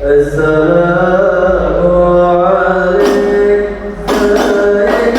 السلام عليك زين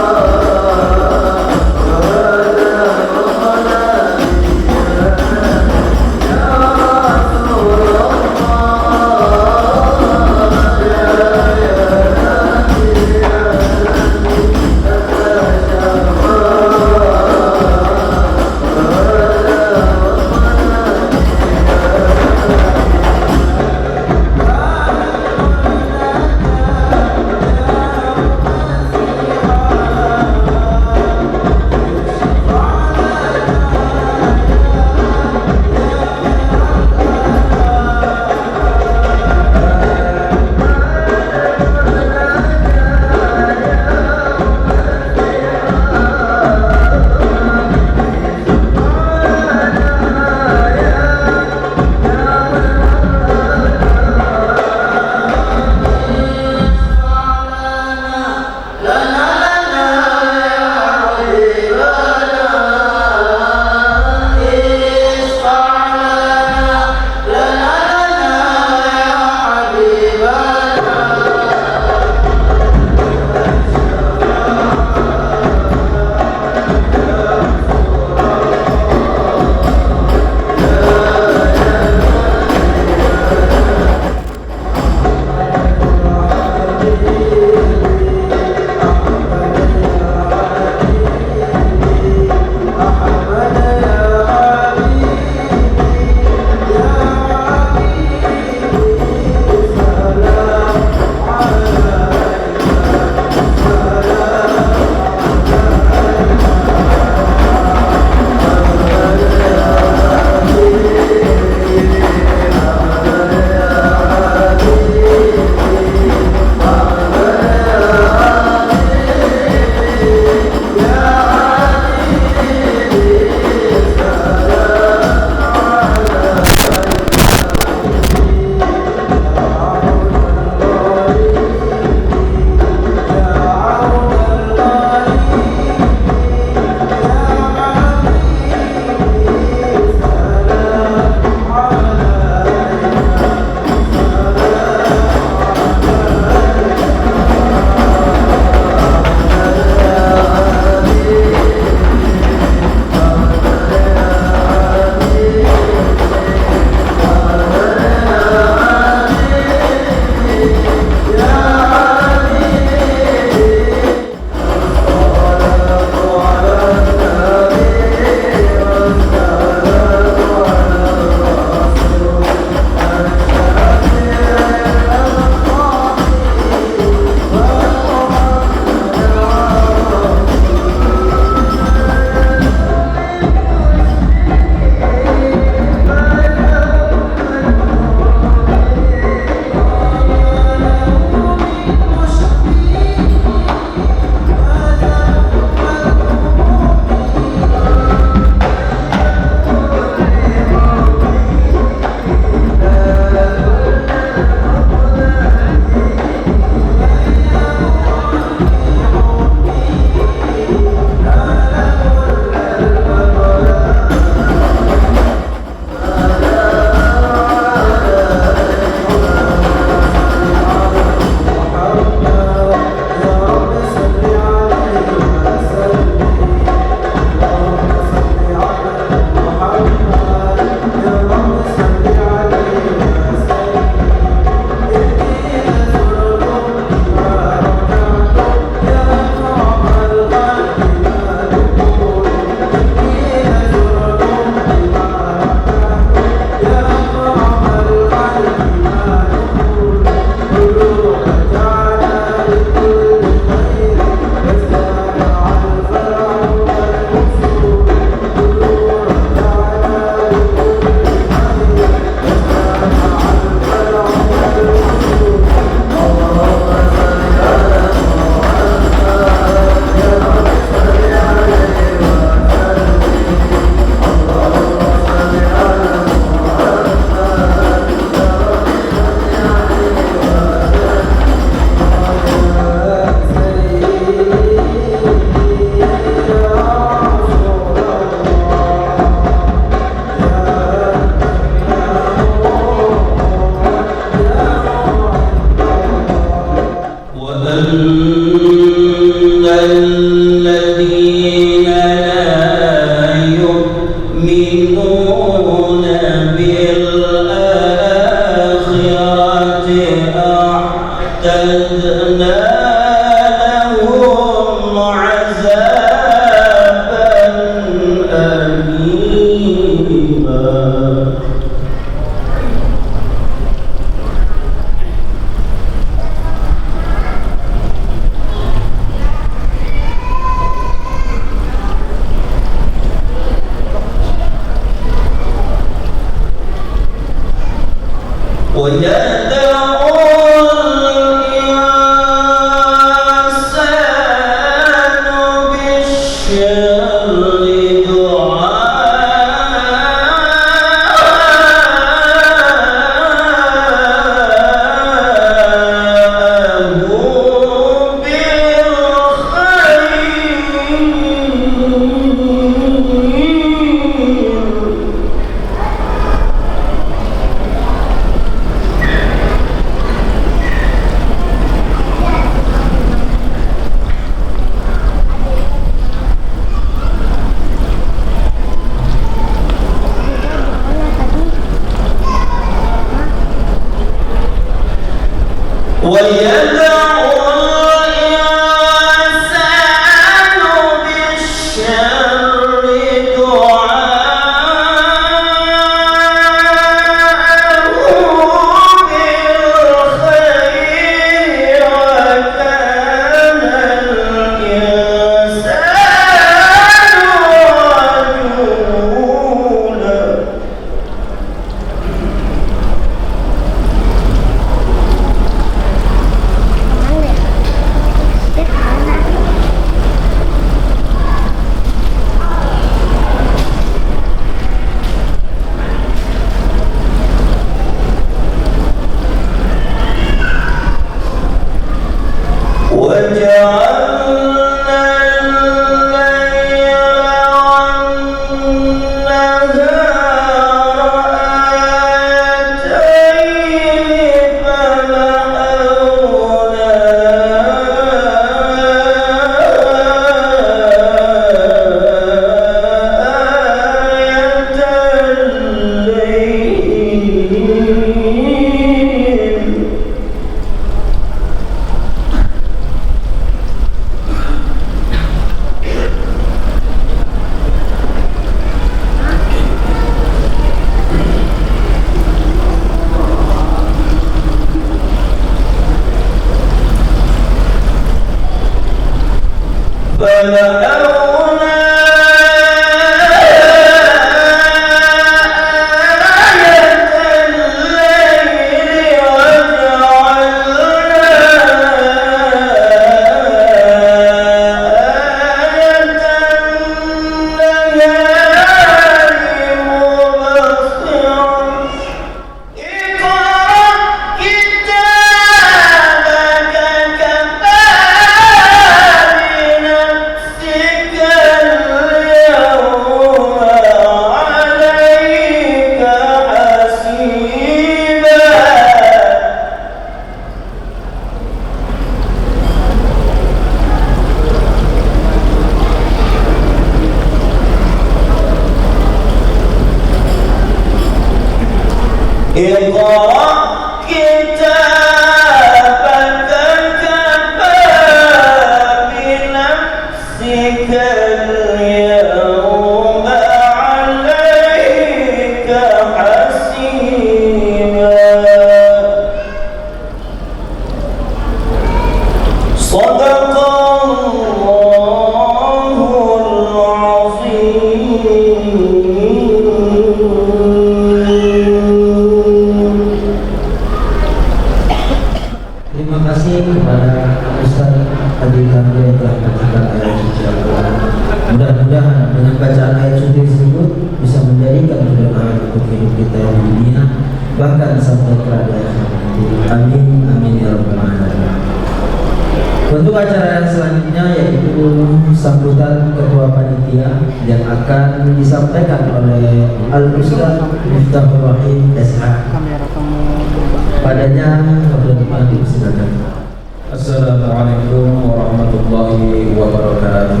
Assalamualaikum warahmatullahi wabarakatuh.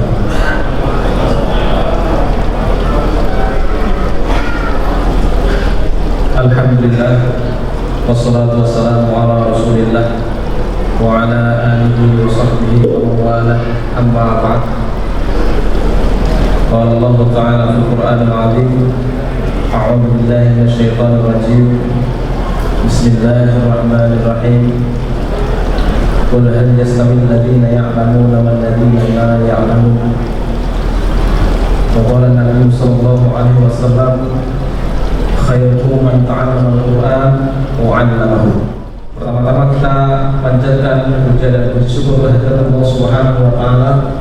Alhamdulillah, wassalatu wassalamu ala rasulillah wa ala alihi wa sahbihi wa mawala, amma ba'd. Qala Allah ta'ala fil Qur'an al-'azim, a'udzu billahi minasy syaithanir rajim. Bismillahirrahmanirrahim. Qul hal yastawi alladhina ya'lamuna wal ladhina la ya'lamun. Wa qala Nabi sallallahu alaihi wasallam, khairukum man ta'allama al-Qur'an wa 'allamahu. puja dan puji syukur kehadirat Allah Subhanahu wa taala,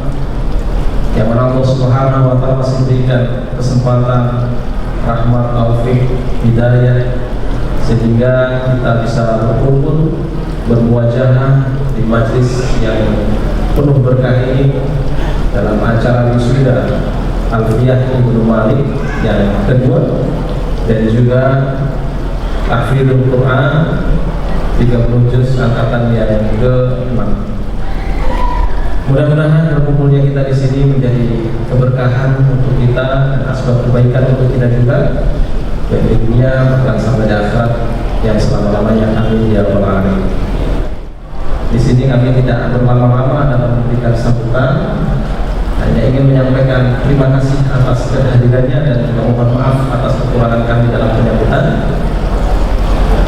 yang mana Allah Subhanahu wa taala masih berikan kesempatan, rahmat, taufik, hidayah, sehingga kita bisa berkumpul bermuajahah di majlis yang penuh berkah ini dalam acara wisuda Alfiyah Ibnu Malik yang kedua, dan juga tahfidzul Quran 30 juz angkatan yang ke-6. Mudah-mudahan berkumpulnya kita di sini menjadi keberkahan untuk kita dan asbab kebaikan untuk kita juga, baik di dunia bahkan sampai di akhirat yang selama-lamanya. Amin ya rabbal alamin. Di sini kami tidak berlama-lama dalam memberikan sambutan, hanya ingin menyampaikan terima kasih atas kehadirannya dan juga mohon maaf atas kekurangan kami dalam penyambutan.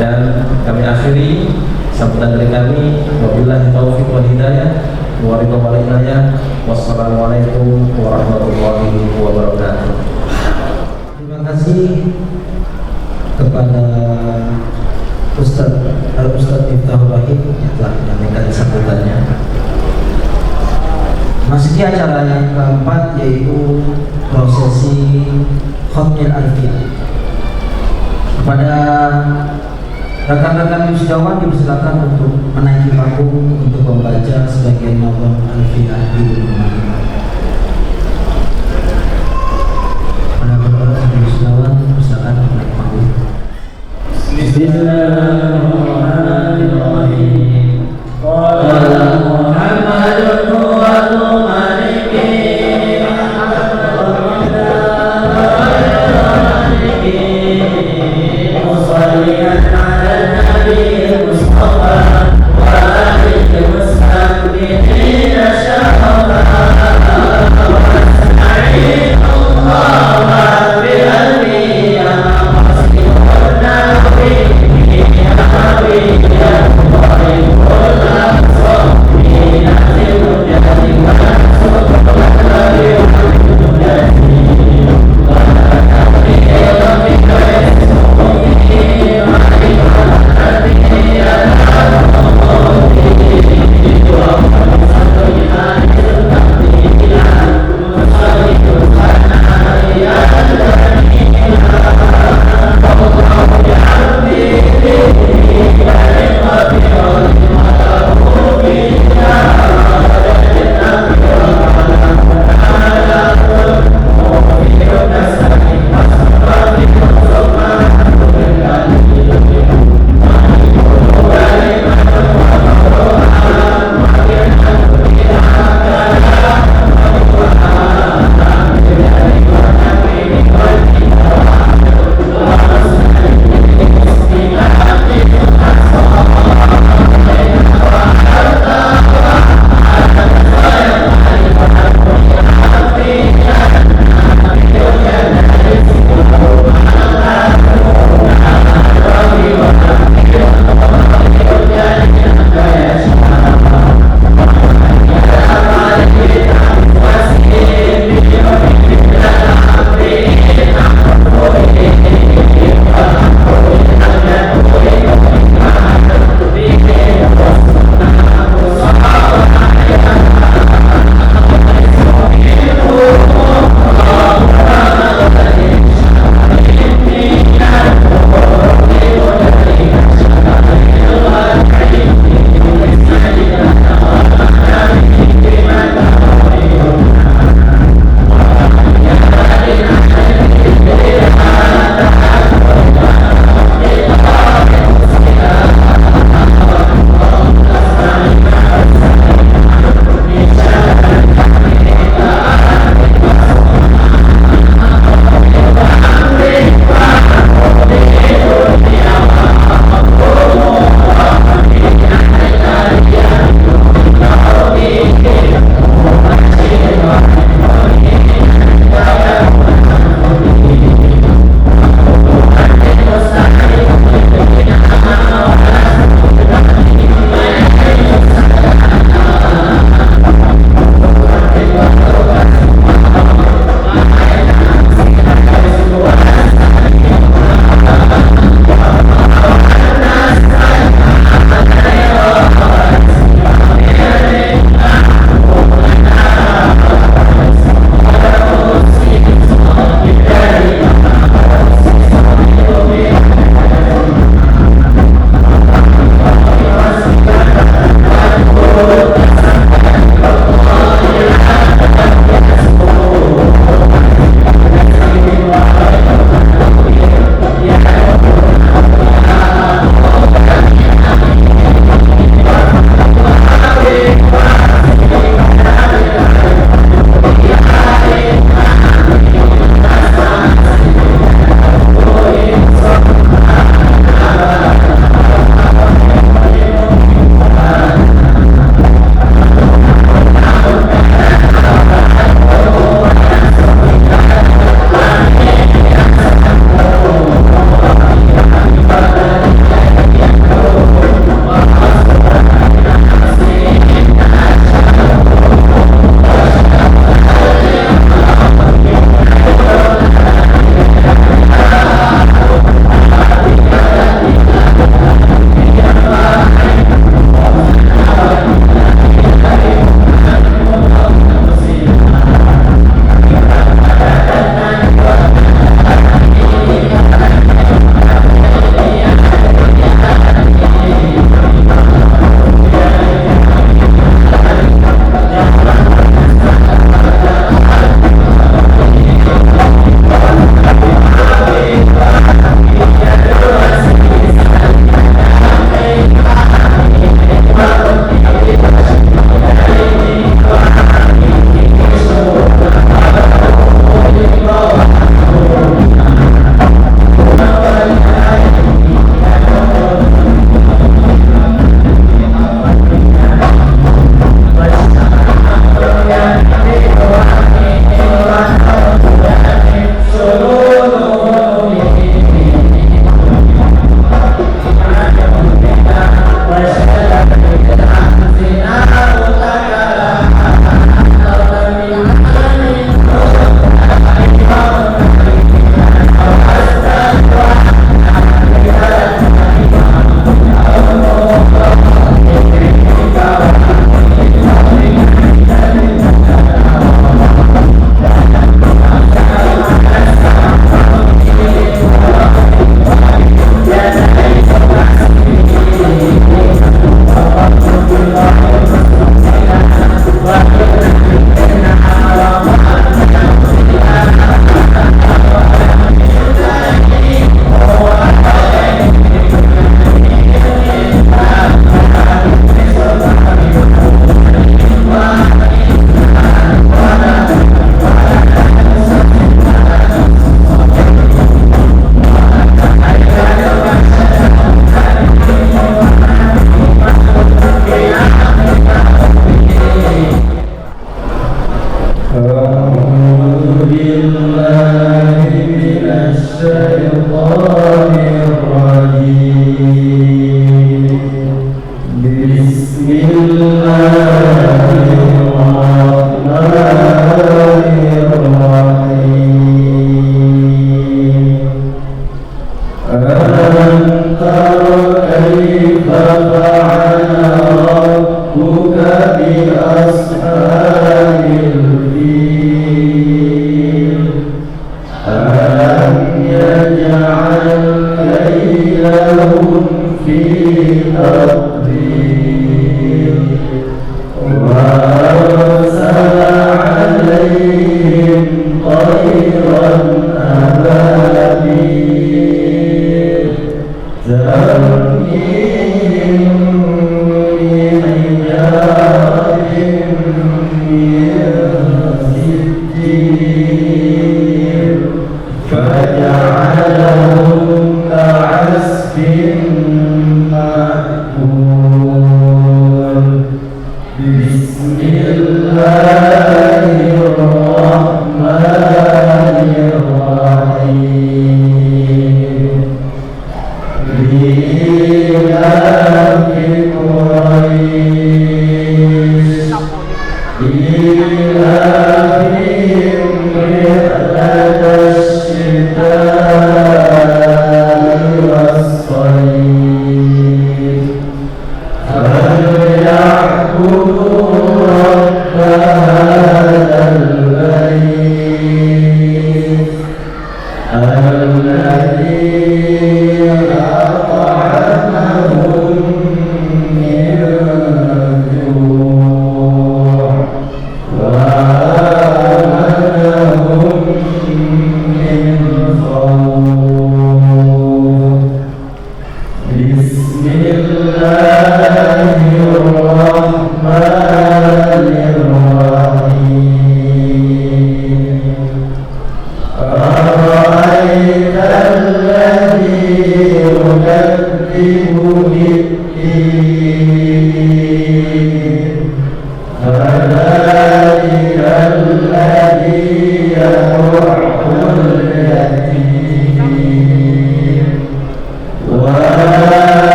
Dan kami akhiri sambutan dari kami, wabillahi taufiq wal hidayah, wa ridha wal inayah. Wassalamualaikum warahmatullahi wabarakatuh. Terima kasih kepada Ustaz Miftahul Wahid yang telah menyampaikan sambutannya. Masuki acara yang keempat, yaitu prosesi Khatmil Alfiyah. Kepada rekan-rekan wisudawan dipersilakan untuk menaiki panggung untuk membaca sebagian nazam Alfiyah Ibnu Malik. Pada rekan-rekan wisudawan dipersilakan menaiki panggung. Bismillahirrahmanirrahim. Qala Muhammadun huwal maliki musalliyan ala nabi Mustafa wa alihi wasahbihi syahara.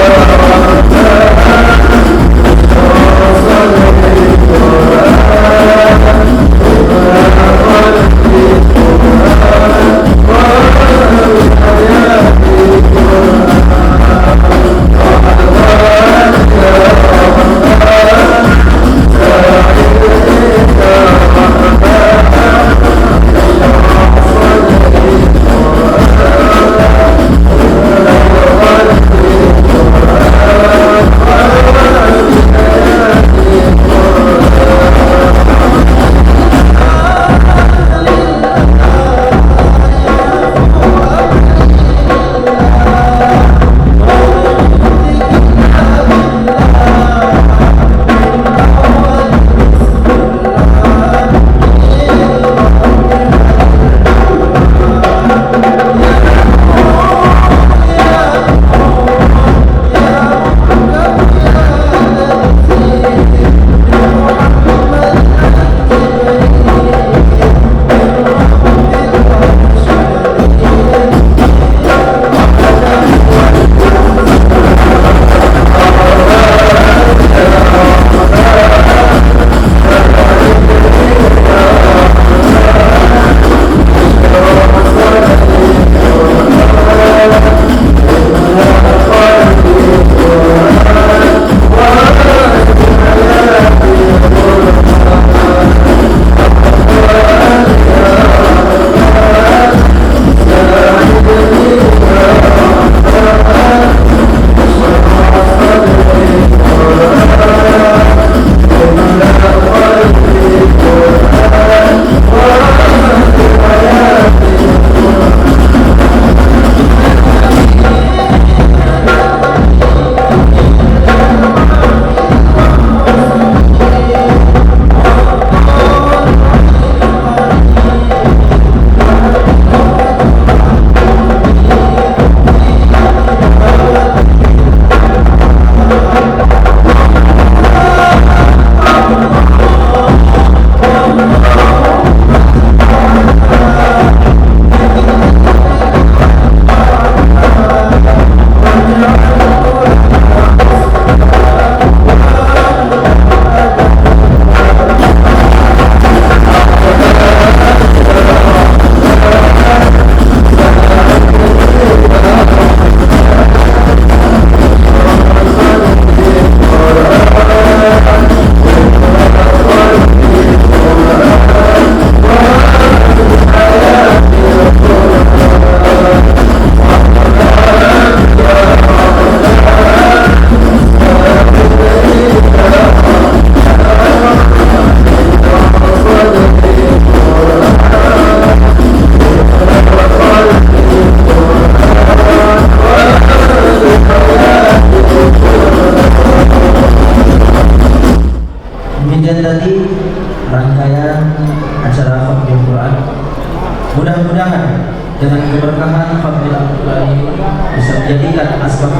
Allahu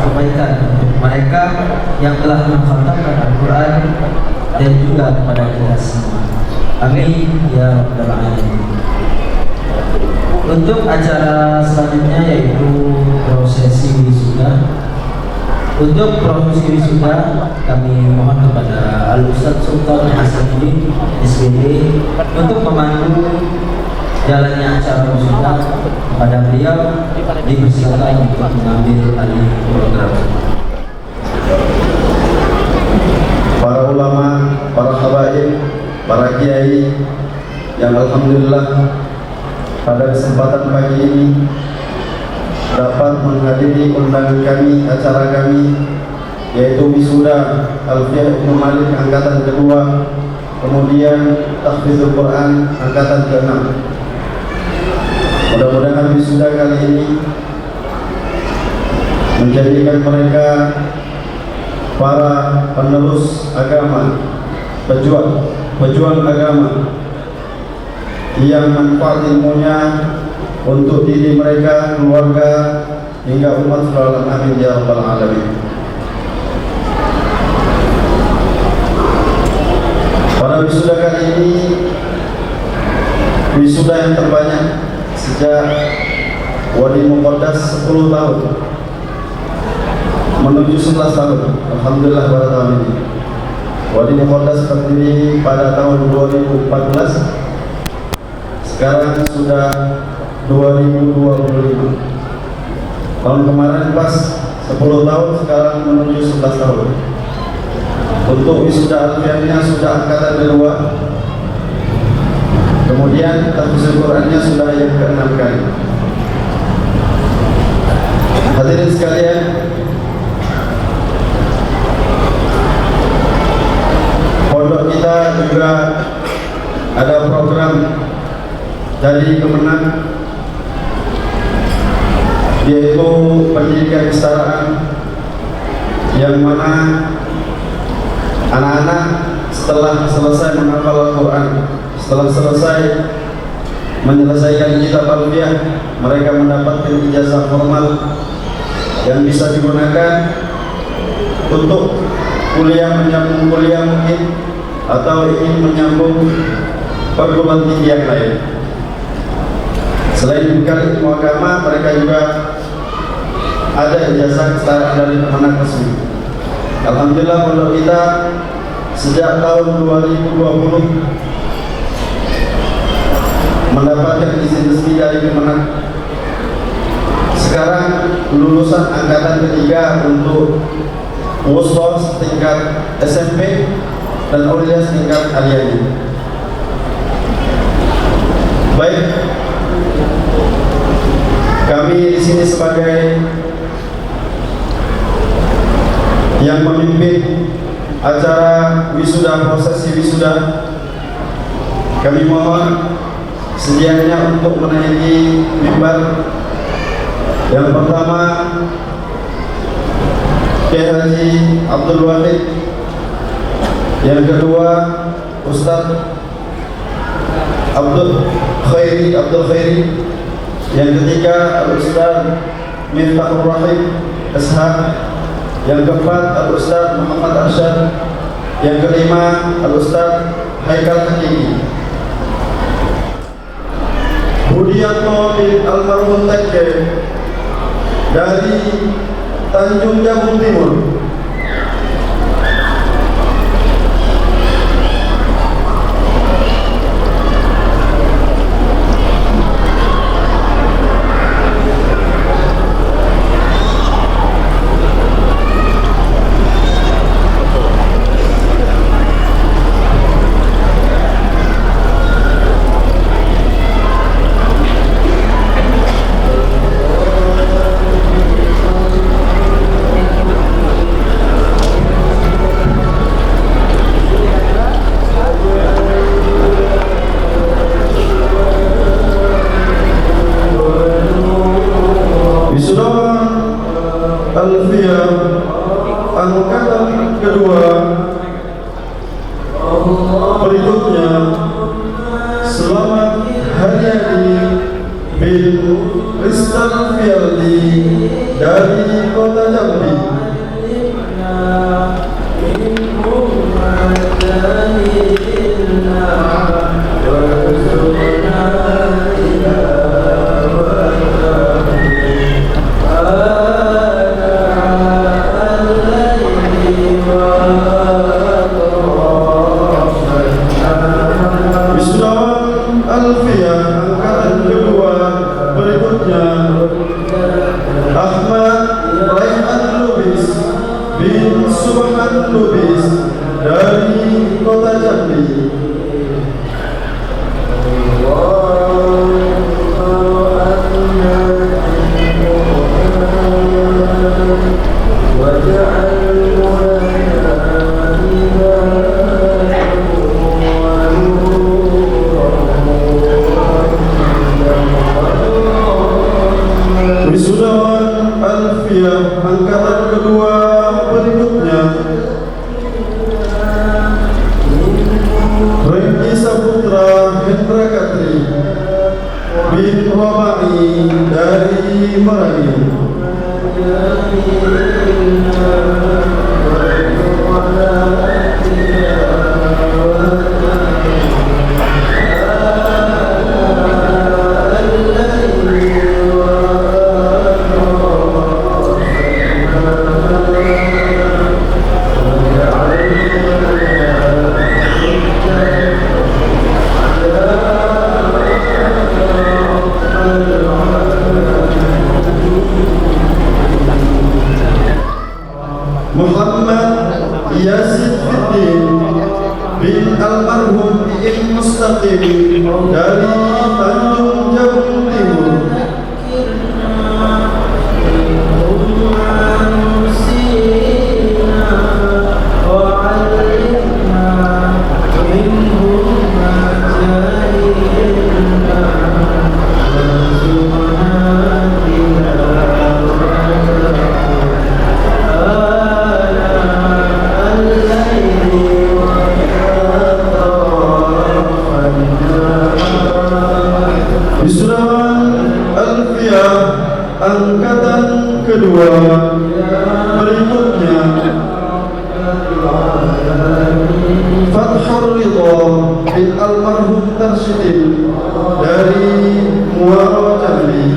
kebaikan untuk mereka yang telah mengkhatamkan Al-Quran dan juga kepada kita semua. Amin ya rabbal alamin. Untuk acara selanjutnya yaitu prosesi wisuda. Untuk prosesi wisuda kami mohon kepada Al-Ustaz Sultan Hasanuddin SPD untuk memandu jalannya acara wisuda. Kepada beliau dipersilakan untuk mengambil alih program. Para ulama, para habaib, para kiai yang alhamdulillah pada kesempatan pagi ini dapat menghadiri undangan kami, acara kami, yaitu wisuda Alfiah Ibnu Malik angkatan kedua, kemudian tahfizul Quran angkatan ke-6. Mudah-mudahan wisuda kali ini menjadikan mereka para penerus agama, pejuang agama yang manfaat ilmunya untuk diri mereka, keluarga, hingga umat seluruh alam. Amin ya rabbal alamin. Pada wisuda kali ini wisuda yang terbanyak sejak Wadi Muqaddas 10 tahun menuju 11 tahun. Alhamdulillah pada tahun ini Wadi Muqaddas berdiri pada tahun 2014. Sekarang sudah 2025. Tahun kemarin pas 10 tahun, sekarang menuju 11 tahun. Untuk wisuda alfiahnya sudah angkatan kedua. Kemudian tahfizul Qurannya sudah yang ke-6 kali. Hadirin sekalian, pondok kita juga ada program dari Kemenang, yaitu pendidikan kesetaraan, yang mana anak-anak setelah selesai menghafal Al-Quran, setelah selesai menyelesaikan kitab Al-Fiqh, mereka mendapatkan ijazah formal yang bisa digunakan untuk kuliah, menyambung kuliah mungkin, atau ingin menyambung perguruan tinggi yang lain. Selain bekal ilmu agama, mereka juga ada ijazah kesetaraan dari Kemenang resmi. Alhamdulillah pondok kita sejak tahun 2020 mendapatkan izin resmi dari Kemenang. Sekarang lulusan angkatan ketiga untuk WUSTOS tingkat SMP dan Aulias tingkat aliyah. Baik, kami di sini sebagai yang memimpin acara wisuda, prosesi wisuda, kami mohon sedianya untuk menaiki mimbar. Yang pertama, Kiai Haji Abdul Wahid. Yang kedua, Ustaz Abdul Khairi. Yang ketiga, Al-Ustaz Miftahur Rahim Ashab. Yang keempat, Al-Ustaz Muhammad Arsyad. Yang kelima, Al-Ustaz Haikal Hakiki. Budianto bin Almarhum Tekke dari Tanjung Jabung Timur. Angkatan kedua berikutnya, Selamat Haryadi bin Rizal Fialdi dari Kota Jambi. Wisudawan Alfiah angkatan kedua berikutnya Ahmad Raihan Lubis bin Subhan Lubis dari Kota Jambi. Wisudawan Alfiah angkatan kedua berikutnya Rengki Saputra Hendra Katri bin Robai dari Meragi. Muhammad Yazid Fiddin bin almarhum Iin Mustaqim dari Tanjung Jabung Timur. Wisudawan Alfiah angkatan kedua berikutnya Fathur Ridha bin almarhum Tarsyidin dari Muaro Jambi.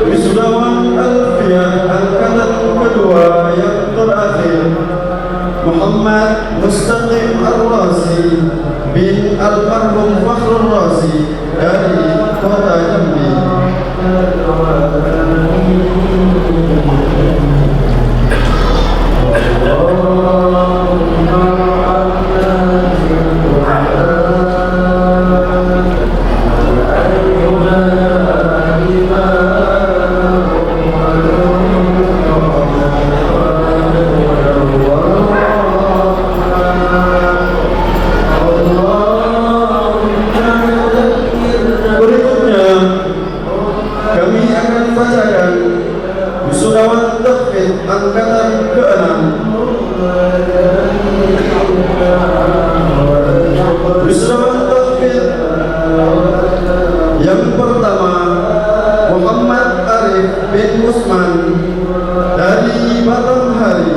Wisudawan Alfiah angkatan kedua yang terakhir Muhammad Mustaqim Ar-Razi bin almarhum Fakhrul Razi dari Kota Jambi. Berikutnya kami akan bacakan wisudawan tahfidz angkatan ke-6. Wisudawan tahfidz yang pertama Muhammad Arif bin Usman dari Batanghari.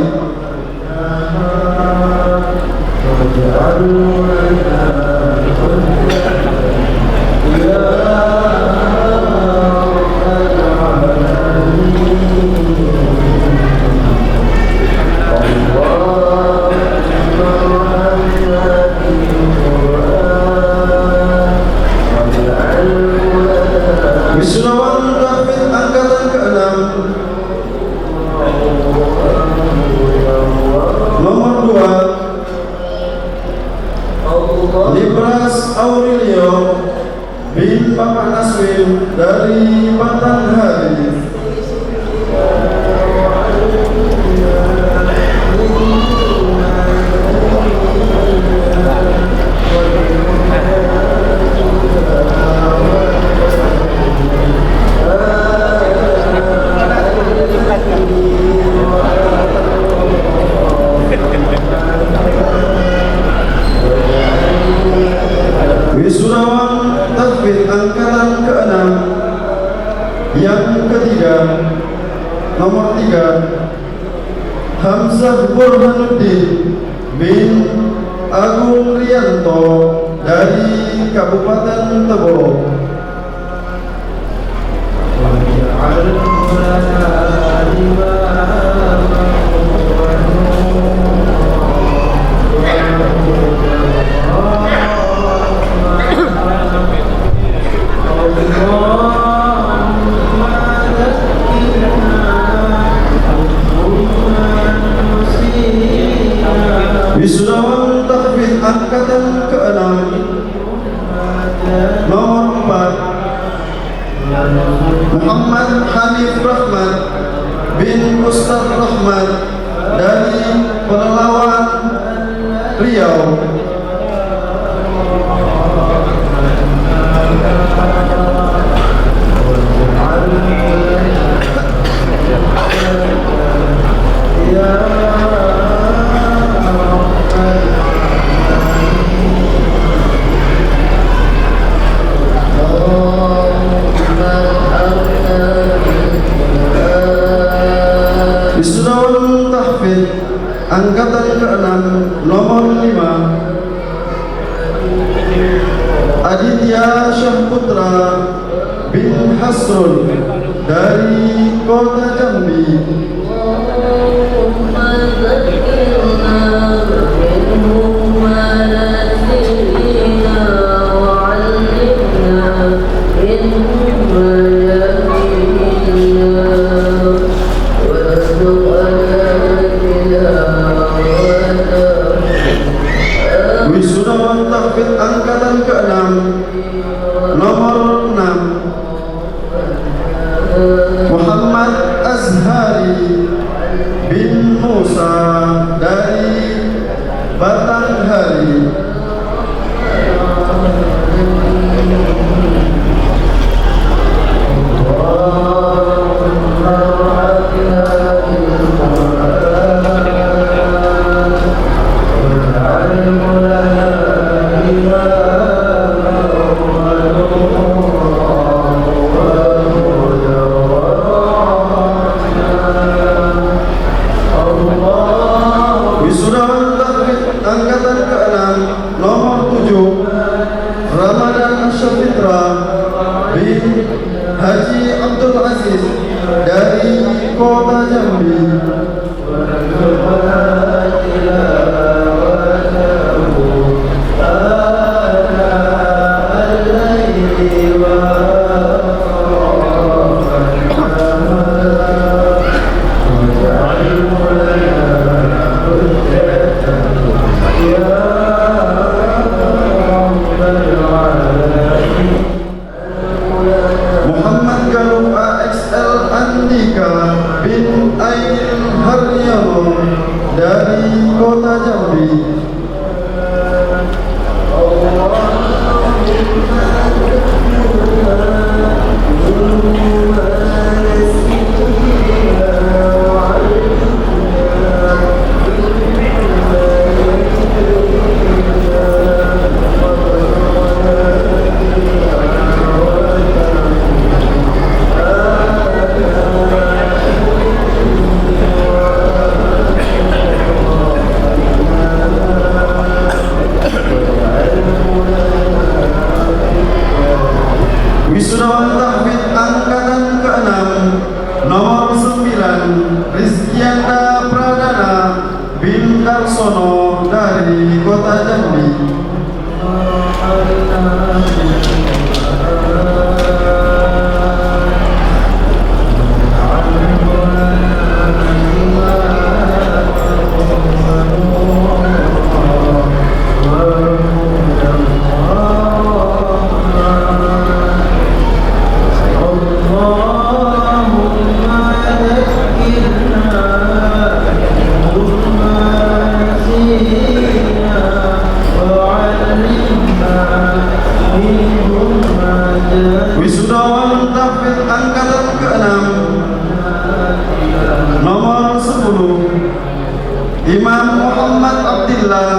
Rio bin Bapak Naswin dari Batanghari. Wisudawan Tahfidz angkatan ke-6 yang ketiga, nomor 3, Hamzah Burhanuddin bin Agung Rianto dari Kabupaten Tebo. Wisudawan Tahfidz angkatan ke-6 nomor 4, Muhammad Hanif Rahmat bin Ustaz Rahmat dari Pelalawan Riau. Wisudawan Tahfidz angkatan ke-6 nomor 5, Aditya Syahputra bin Hasrul dari Kota Jambi. Wisudawan Tahfidz angkatan ke-6 nomor 6, Muhammad Azhari bin Musa dari Batanghari. Wisudawan Tahfidz angkatan ke-6 nomor 7, Ramadan Syafitra bin Haji Abdul Aziz dari Kota Jambi. Muhammad Galuh AXL Andika bin Ain Haryono dari Kota Jambi. Wisudawan Tahfidz angkatan ke-6 nomor 9, Rizkyanda Pradana bin Darsono dari Kota Jambi. Wisudawan tahfidz angkatan ke-6 nomor 10 Imam Muhammad Abdillah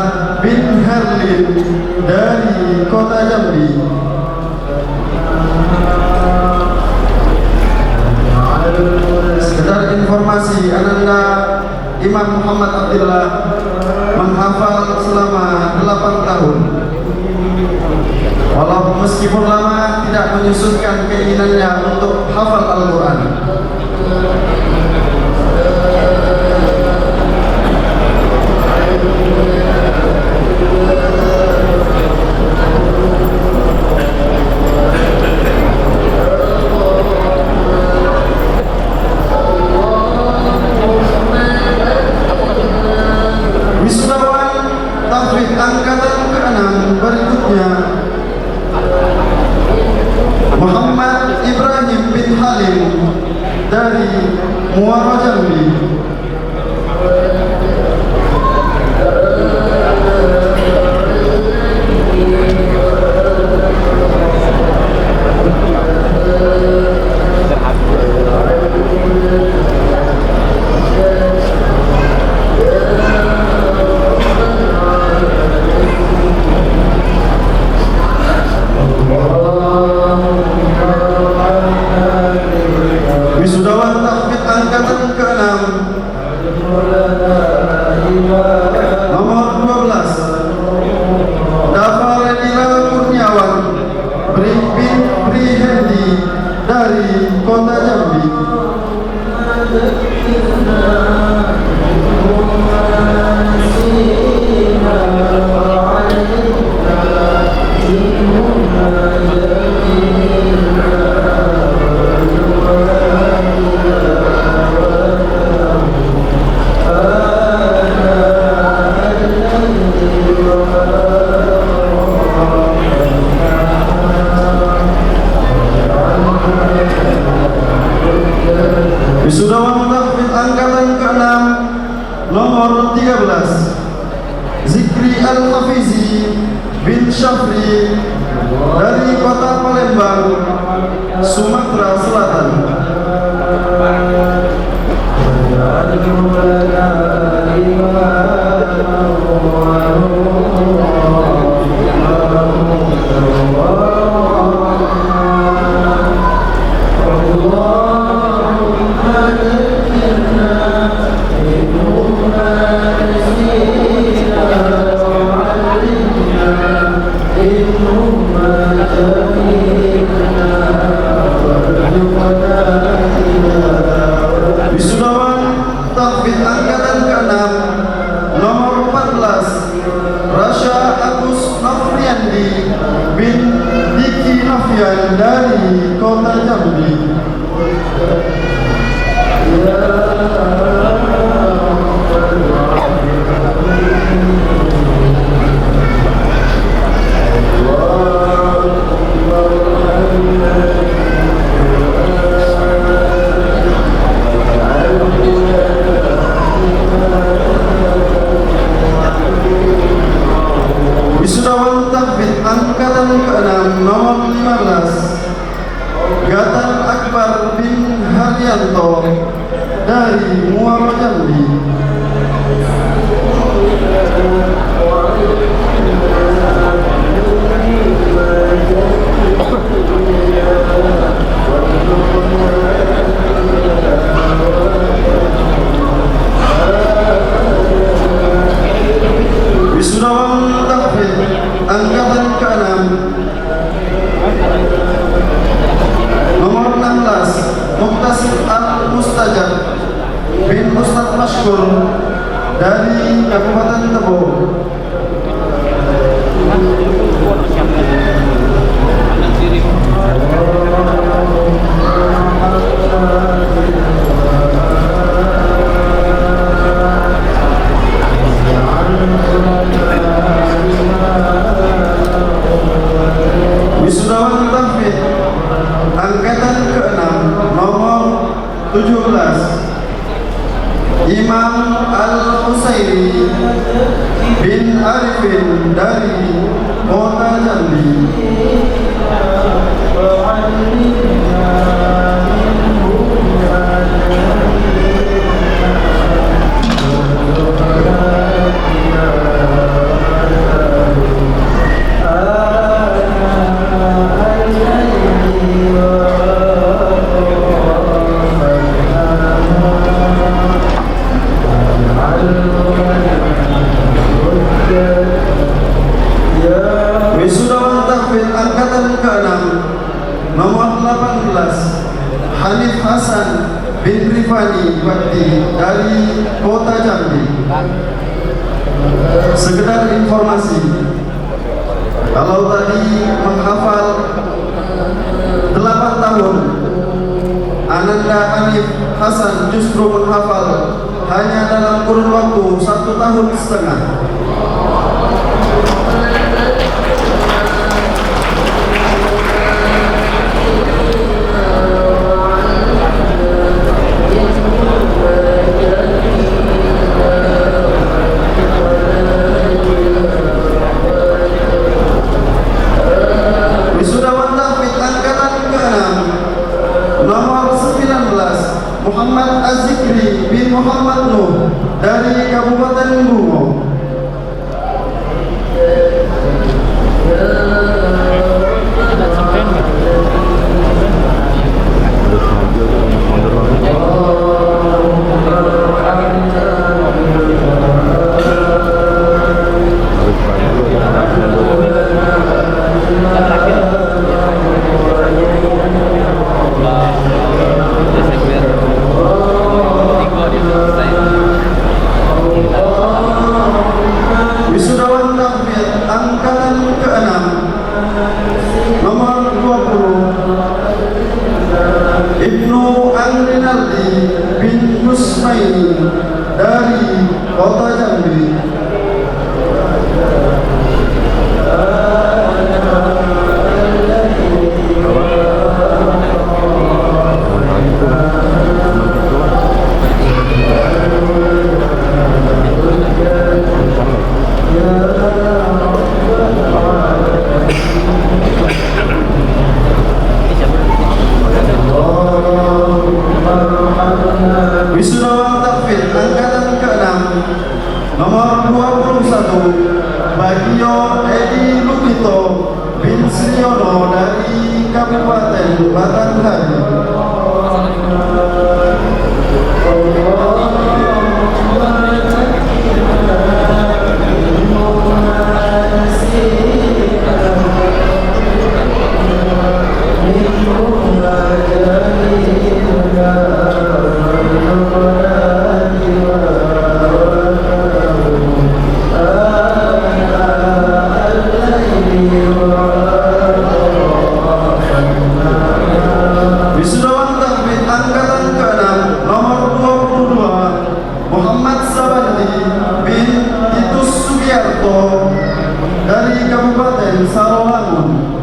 bin Herlin dari kota Jambi. Sekedar informasi, ananda Imam Muhammad Abdillah menghafal selama 8 tahun. Walau meskipun lama tidak menyusutkan keinginannya untuk hafal Al-Quran. Wisudawan tahfidz angkatan ke-6 berikutnya Muhammad Ibrahim bin Halim dari Muara Jambi. Wisudawan tahfidz angkatan ke-6 nomor 12 Dafa Redila Kurniawan bin Prihendi dari kota Jambi. Wisudawan tahfidz angkatan ke-6 nomor 13 Zikri Al-Hafizi bin Syafri dari kota Palembang, Sumatera Selatan. Wisudawan tahfidz angkatan ke-6 nomor 14 Rasya Agus Nofriandi bin Diki Novian dari kota Jambi. Wisudawan tahfidz angkatan ke-6 nomor 15 Gatar Akbar bin Haryanto dari Muara Jambi. Wisudawan tahfidz angkatan ke-6 nomor 16 Muqtasim Al-Mustajab bin Ustadz Mashkur dari Kabupaten Tebo. Wisudawan tahfidz angkatan ke-6 nomor 17 Imam Al-Husaini bin Arifin dari kota Jambi. Hasan bin Rifani Bakti dari Kota Jambi. Sekedar informasi, kalau tadi menghafal 8 tahun, Ananda Hanif Hasan justru menghafal hanya dalam kurun waktu 1 tahun setengah. Wisudawan tahfidz angkatan ke-6 nomor 19 Muhammad Azikri bin Muhammad Nuh dari Kabupaten Bungo. Wisudawan tahfidz angkatan ke-6 nomor 20 Ibnu Angrinaldi bin Husmaini dari Kota Jambi. Wisudawan tahfidz angkatan ke-6 nomor 21 Bagio Edi Lukito bin Sriono dari Kabupaten Batanghari. Wisudawan tahfidz angkatan ke-6 nomor 22 Muhammad Sabandi bin Titus Sugiarto dari Kabupaten Sarolangun.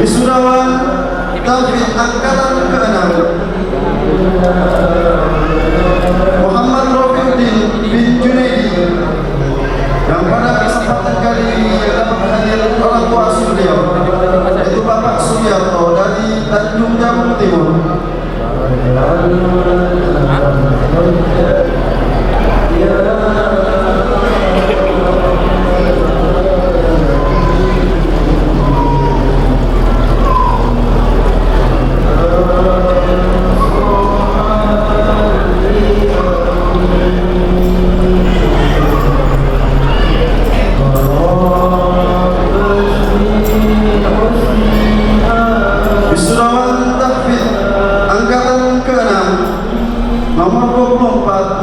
Wisudawan tahfidz angkatan ke-6 Muhammad Rofiuddin bin Junaidi yang pada kesempatan kali ini dapat hadir orang tua asuh beliau, yaitu Bapak Sugiarto dari Tanjung Jabung Timur. Wisudawan tahfidz angkatan ke-6 nomor 24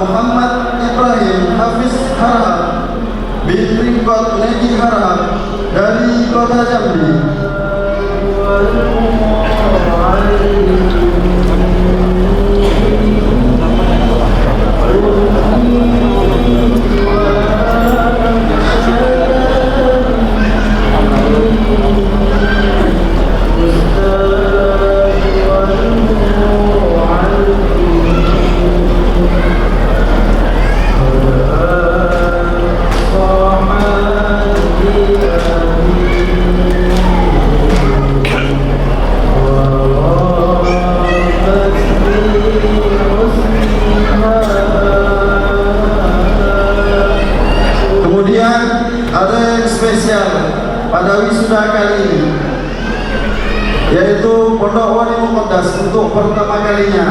kalinya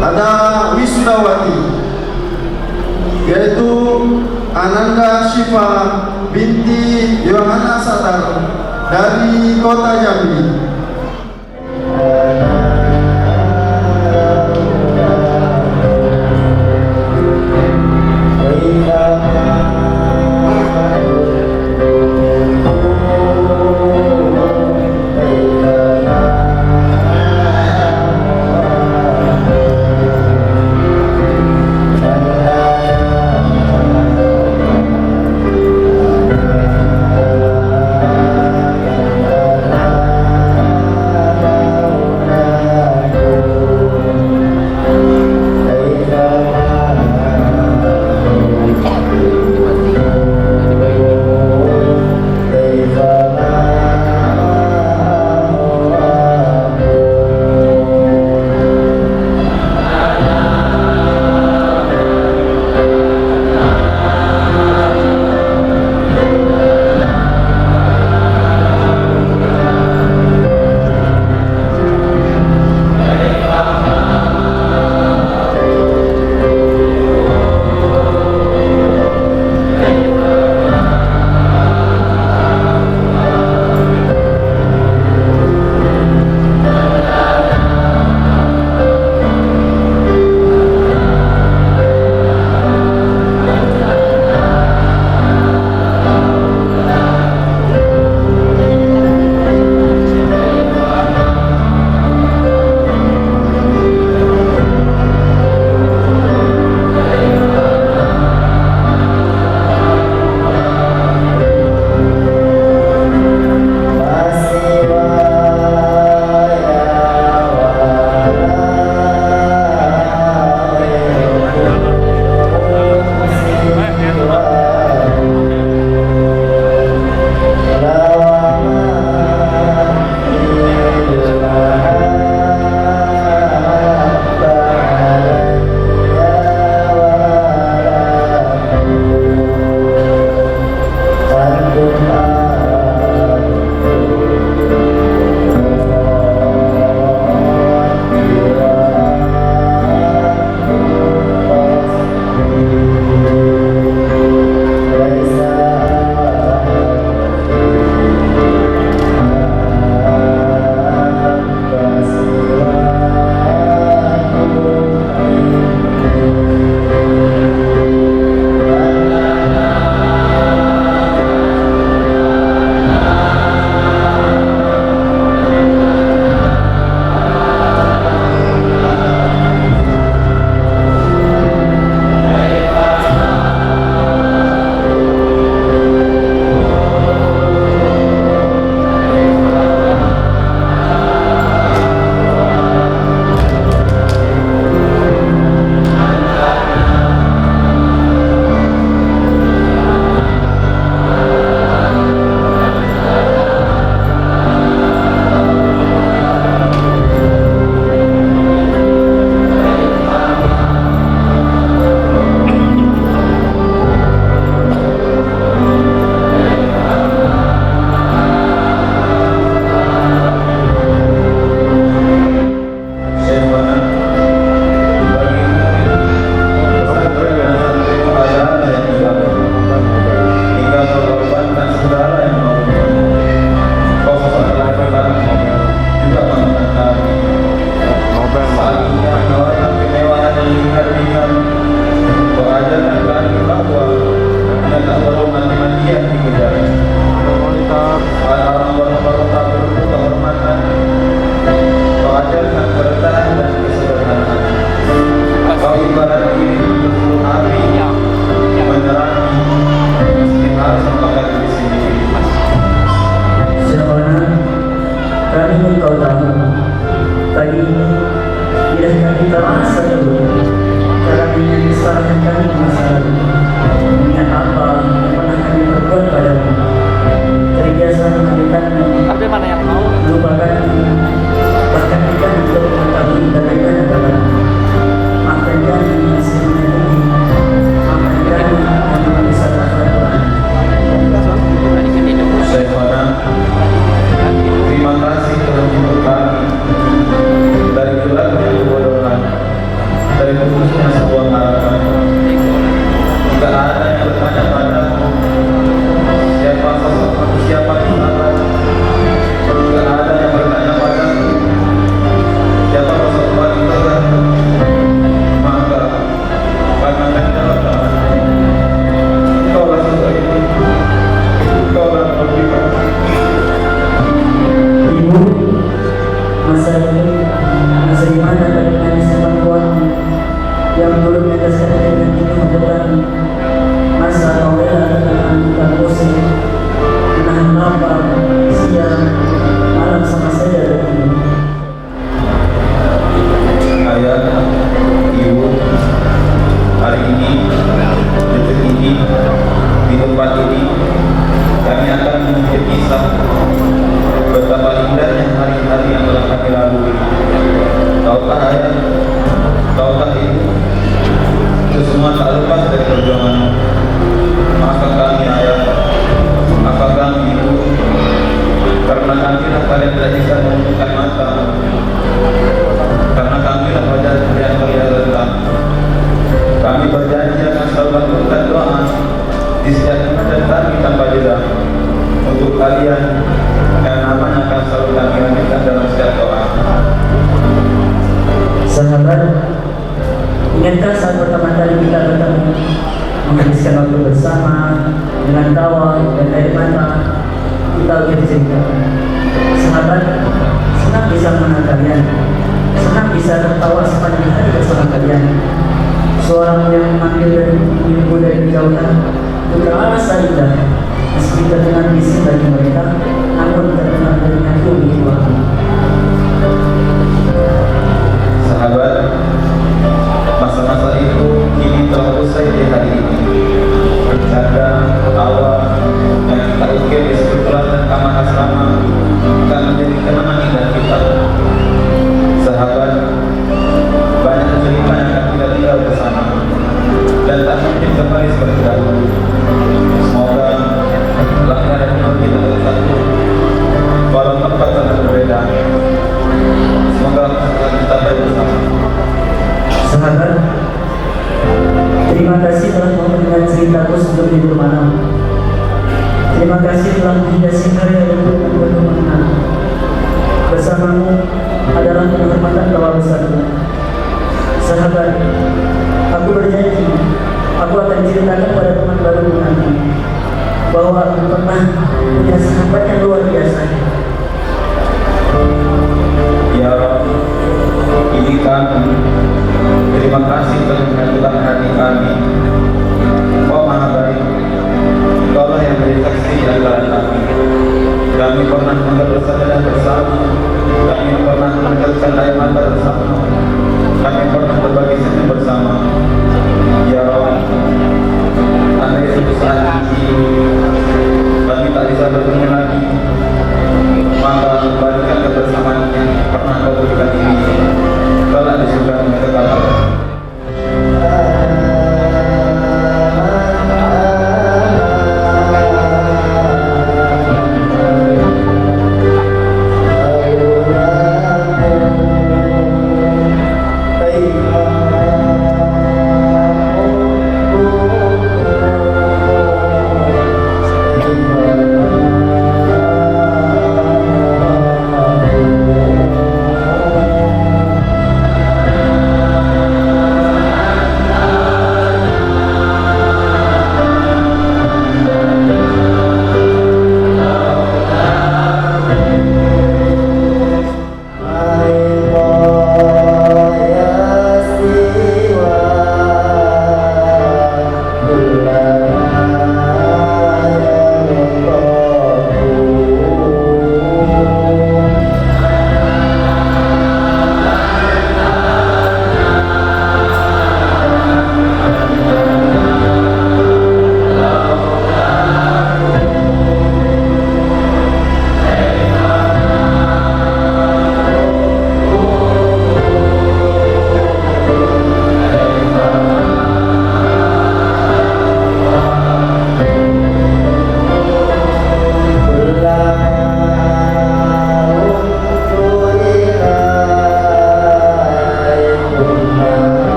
ada wisudawati, yaitu Ananda Syifa binti Yohana Satar dari kota Jambi. Sahabat, ingatkah saat pertama kali kita bertemu, menghabiskan waktu bersama dengan tawa dan air mata, kita bercerita. Sahabat, senang bisa mengenal kalian, senang bisa tertawa sepanjang hari bersama kalian. Suaramu yang memanggil dari ibu dari jauhan itu terasa indah, meski terdengar bising bagi mereka, namun terdengar dari hati ibu. Sahabat, masa-masa itu kini telah usai di hari ini. Bercanda, tawa, dan kita ukir di sekumpulan dan kamar asrama akan menjadi kenangan indah kita. Sahabat, banyak cerita yang akan kita tinggal bersama dan tak mungkin kembali seperti dahulu. Semoga lahir dan hidup kita bersatu, walau tempat sangat berbeda. Semoga kita bersama. Sahabat, terima kasih telah mau mendengar ceritaku sebelum di rumah. Terima kasih telah menghiasi karya untuk membuat mengenal. Bersamamu adalah penghormatan kawan besarku. Sahabat, aku berjanji aku akan ceritakan pada teman baru nanti bahwa aku pernah punya sahabat yang luar biasa. Ya Rabb, ini kami, terima kasih telah menyatukan hati kami. Kau Maha Baik, Kaulah yang menjadi saksi di antara kami. Kami pernah bersama bersama, kami pernah menegakkan air mata bersama, kami pernah berbagi senyum bersama. Ya Rabb, andai suatu saat ini kami tak bisa bertemu lagi, maka kembalikan kebersamaan yang pernah kau berikan ini, kelak di surga yang kekal.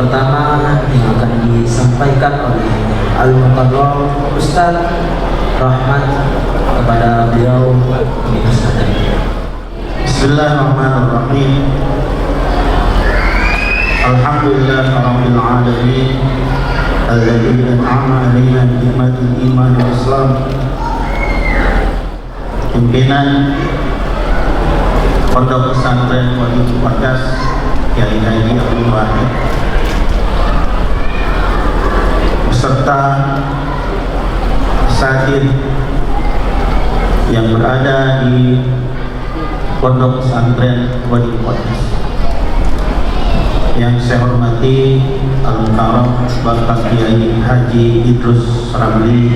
pertama yang akan disampaikan oleh Al-Muqarram Ustaz Rahmat kepada beliau dipersilakan. Bismillahirrahmanirrahim. Alhamdulillahirabbil alamin alladzi an'ama 'alaina bi nikmatil iman wal Islam. Pimpinan Pondok Pesantren Wali Podcast Kiai Haji Abdul Wahid beserta asatidz yang berada di Pondok Pesantren Wali Podcast, yang saya hormati Al-Mukarram Bapak Kiai Haji Idrus Ramli,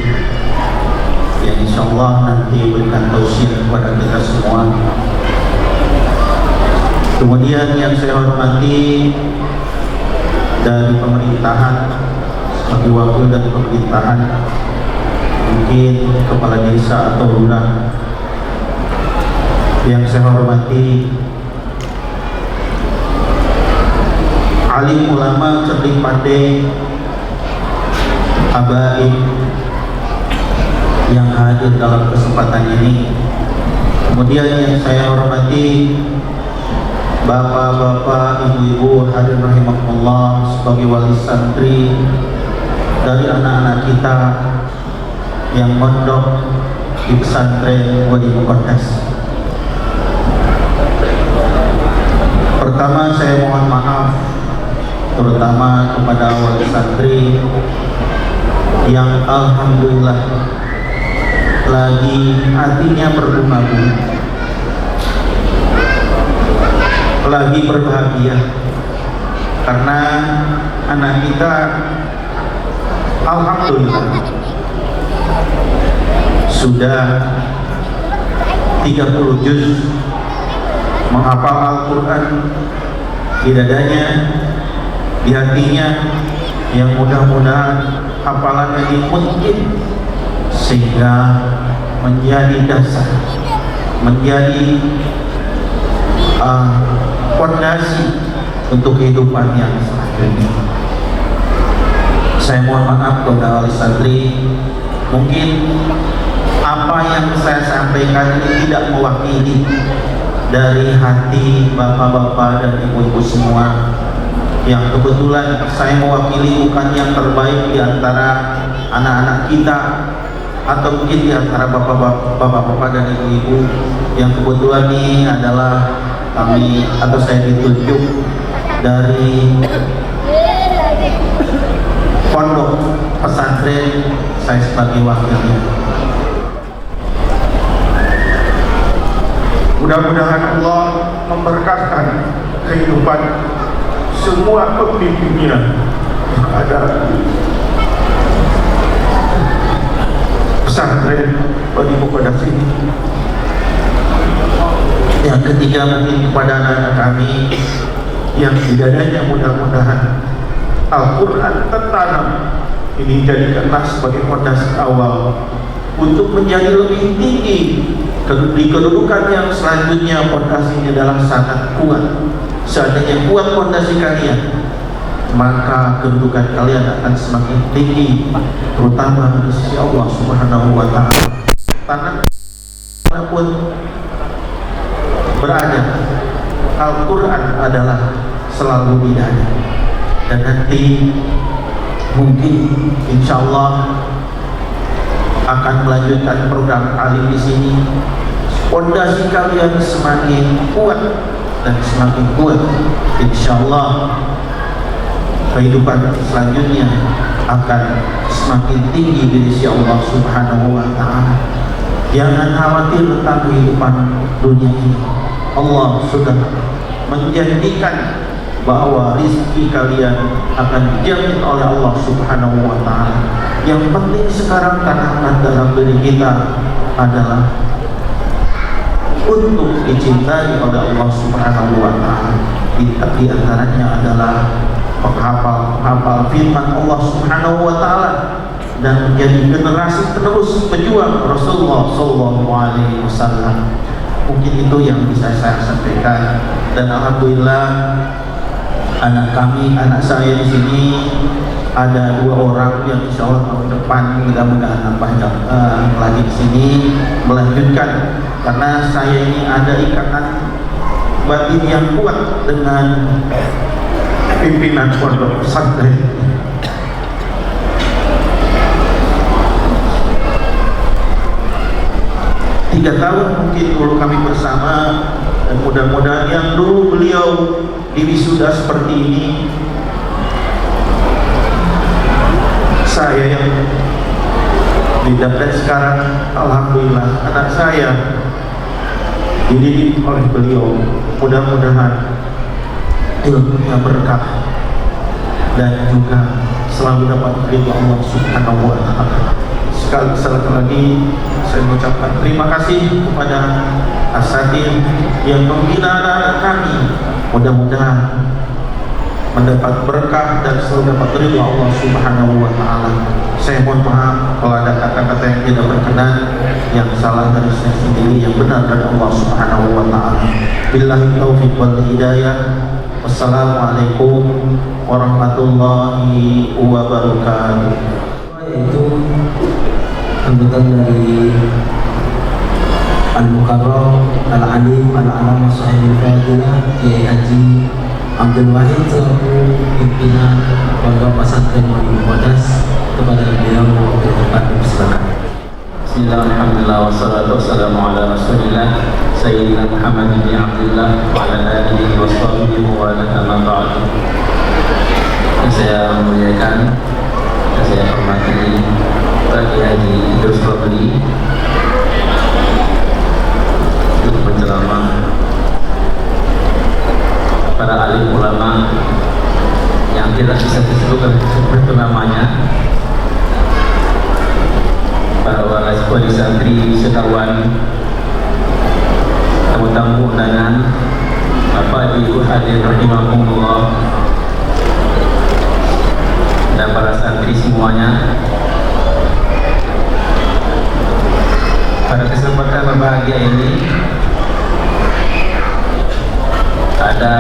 yang insyaallah nanti berikan tausiah kepada kita semua. Kemudian yang saya hormati dari pemerintahan, sebagai wakil dari pemerintahan, mungkin kepala desa atau lurah. Yang saya hormati alim ulama cerdik pandai, habaib yang hadir dalam kesempatan ini. Kemudian yang saya hormati bapak-bapak, ibu-ibu hadirin rahimakumullah sebagai wali santri dari anak-anak kita yang mondok di pesantren Wadi Muqaddas. Pertama saya mohon maaf terutama kepada wali santri yang alhamdulillah lagi hatinya berbunga-bunga, lagi berbahagia karena anak kita alhamdulillah sudah 30 juz menghafal Al-Quran di dadanya, di hatinya, yang mudah-mudahan hafalannya dimungkin sehingga menjadi dasar, menjadi fondasi untuk kehidupan yang selanjutnya. Saya mohon maaf kepada wali santri, mungkin apa yang saya sampaikan ini tidak mewakili dari hati bapak-bapak dan ibu-ibu semua, yang kebetulan saya mewakili bukan yang terbaik di antara anak-anak kita atau mungkin di antara bapak-bapak dan ibu-ibu, yang kebetulan ini adalah kami atau saya ditunjuk dari pondok pesantren, saya sebagai wakilnya. Mudah-mudahan Allah memberkatkan kehidupan semua pemimpinnya yang ada di pesantren Wadi Muqaddas ini. Yang ketiga mungkin kepada anak-anak kami yang di dadanya mudah-mudahan Al-Quran tertanam, ini jadikanlah sebagai fondasi awal untuk menjadi lebih tinggi di kedudukan yang selanjutnya. Fondasinya adalah sangat kuat. Seandainya kuat fondasi kalian, maka kedudukan kalian akan semakin tinggi, terutama di sisi Allah Subhanahu wa Ta'ala. Tanah pun berada, Al-Quran adalah selalu di dada. Dan nanti mungkin insya Allah akan melanjutkan program alim di sini. Fondasi kalian semakin kuat dan semakin kuat, insya Allah kehidupan selanjutnya akan semakin tinggi di sisi Allah Subhanahu wa Ta'ala. Jangan khawatir tentang kehidupan dunia ini. Allah sudah menjanjikan bahwa rizki kalian akan dijamin oleh Allah Subhanahu wa Ta'ala. Yang penting sekarang tanamkan dalam diri kita adalah untuk dicintai oleh Allah Subhanahu wa Ta'ala. Di antaranya adalah penghafal firman Allah Subhanahu wa Ta'ala dan menjadi generasi penerus pejuang Rasulullah Sallallahu Alaihi Wasallam. Mungkin itu yang bisa saya sampaikan, dan alhamdulillah anak saya di sini ada 2 orang yang insya Allah tahun depan mudah-mudahan panjang lagi di sini melanjutkan, karena saya ini ada ikatan batin yang kuat dengan pimpinan pondok pesantren. Tiga tahun mungkin dulu kami bersama, dan mudah-mudahan yang dulu beliau di wisuda seperti ini, saya yang didapat sekarang, alhamdulillah anak saya dididik oleh beliau. Mudah-mudahan ilmunya berkah dan juga selalu dapat ridho Allah Subhanahu wa ta'ala. Sekali lagi saya mengucapkan terima kasih kepada asatidz yang membina anak kami. Mudah-mudahan mendapat berkah dan selalu dapat ridho Allah Subhanahu wa ta'ala. Saya mohon maaf kalau ada kata-kata yang tidak berkenan, yang salah dari saya sendiri, yang benar dari Allah Subhanahu wa ta'ala. Billahi taufiq wal hidayah. Wassalamualaikum warahmatullahi wabarakatuh. Yaitu anggota dari Al-Mukarram Al-Alim Al-Alamah Sahibul Fadilah Kiai Haji Abdul Wahid selaku pimpinan Pondok Pesantren Ibnu Modas, kepada beliau untuk tempat dipersilakan. Bismillah, alhamdulillah, wassalatu wassalamu ala rasulillah Sayyidina Muhammad bin Abdullah wa ala alihi wa sahbihi wa ala amma ba'du. Saya muliakan, saya hormati Pak Haji Idrus Robli untuk penceramah, para alim ulama yang tidak bisa disebutkan seperti namanya, para wali santri, sekawan, tamu-tamu undangan, Bapak Ibu hadir rahimakumullah, dan para santri semuanya. Pada kesempatan berbahagia ini ada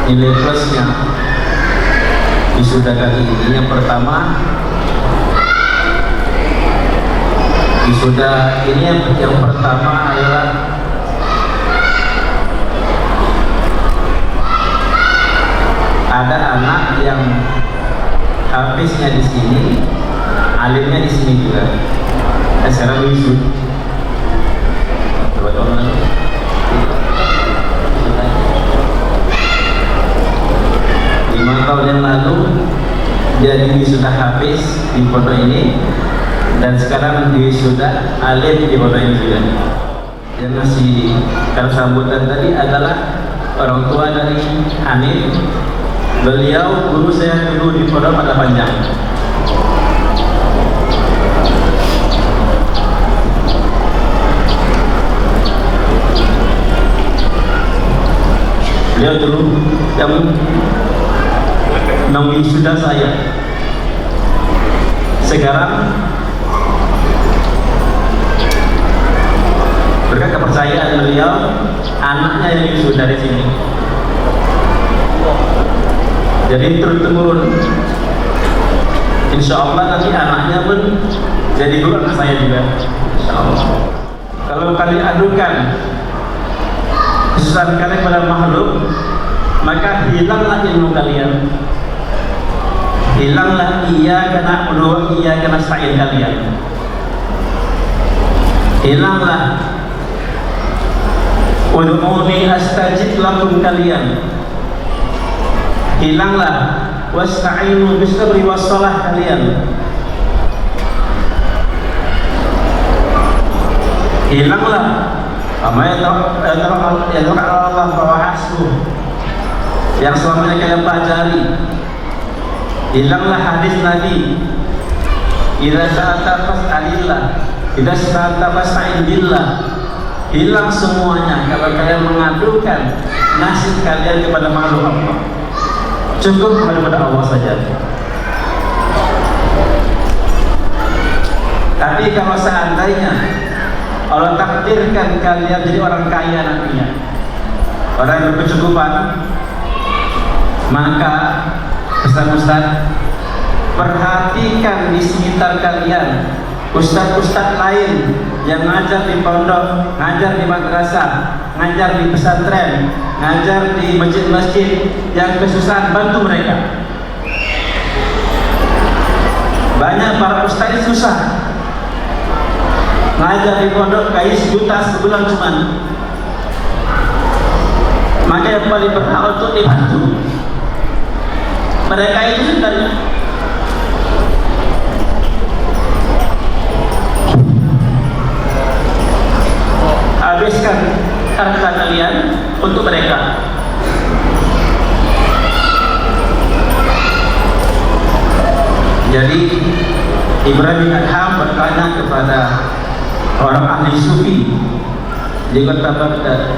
nilai plusnya wisuda kali ini. Yang pertama, wisuda ini yang pertama adalah ada anak yang habisnya di sini, alimnya di sini juga. Sekarang wisuda berapa tahun lalu? 5 tahun yang lalu jadi wisuda habis di pondok ini, dan sekarang wisuda alim di pondok ini juga. Yang masih kalau sambutan tadi adalah orang tua dari Hanif. Beliau guru saya dulu di pondok pada panjang. Beliau dulu yang mewisuda saya. Sekarang berkat kepercayaan beliau, anaknya yang wisuda di sini. Jadi turun-temurun. Insya Allah nanti anaknya pun jadi guru anak saya juga. Insya Allah. Kalau kalian adukan kesusahan kalian pada makhluk, maka hilanglah ilmu kalian, hilanglah iyyaka na'budu wa iyyaka nasta'in kalian, hilanglah ud'uni astajib lakum kalian, hilanglah wasta'inu bis-sabri was-shalah kalian, hilanglah Allah bahwa hasbuh yang selama ini kalian pelajari, hilanglah hadis Nabi idza sa'alta fas'alillah, idza sa'alta fasta'in billah. Hilang semuanya kalau kalian mengadukan nasib kalian kepada makhluk Allah. Cukup kepada Allah saja. Tapi kalau seandainya Allah takdirkan kalian jadi orang kaya nantinya, orang yang berkecukupan, Maka Ustaz-ustaz, perhatikan di sekitar kalian ustaz-ustaz lain yang ngajar di pondok, ngajar di madrasah, ngajar di pesantren, ngajar di masjid-masjid, yang kesusahan, bantu mereka. Banyak para ustaz susah, ngajar di pondok gaji 1 juta sebulan cuman. Maka yang paling berhak untuk dibantu mereka itu sebenarnya. Habiskan harta kalian untuk mereka. Jadi Ibrahim bin Adham bertanya kepada orang ahli sufi di kota Baghdad.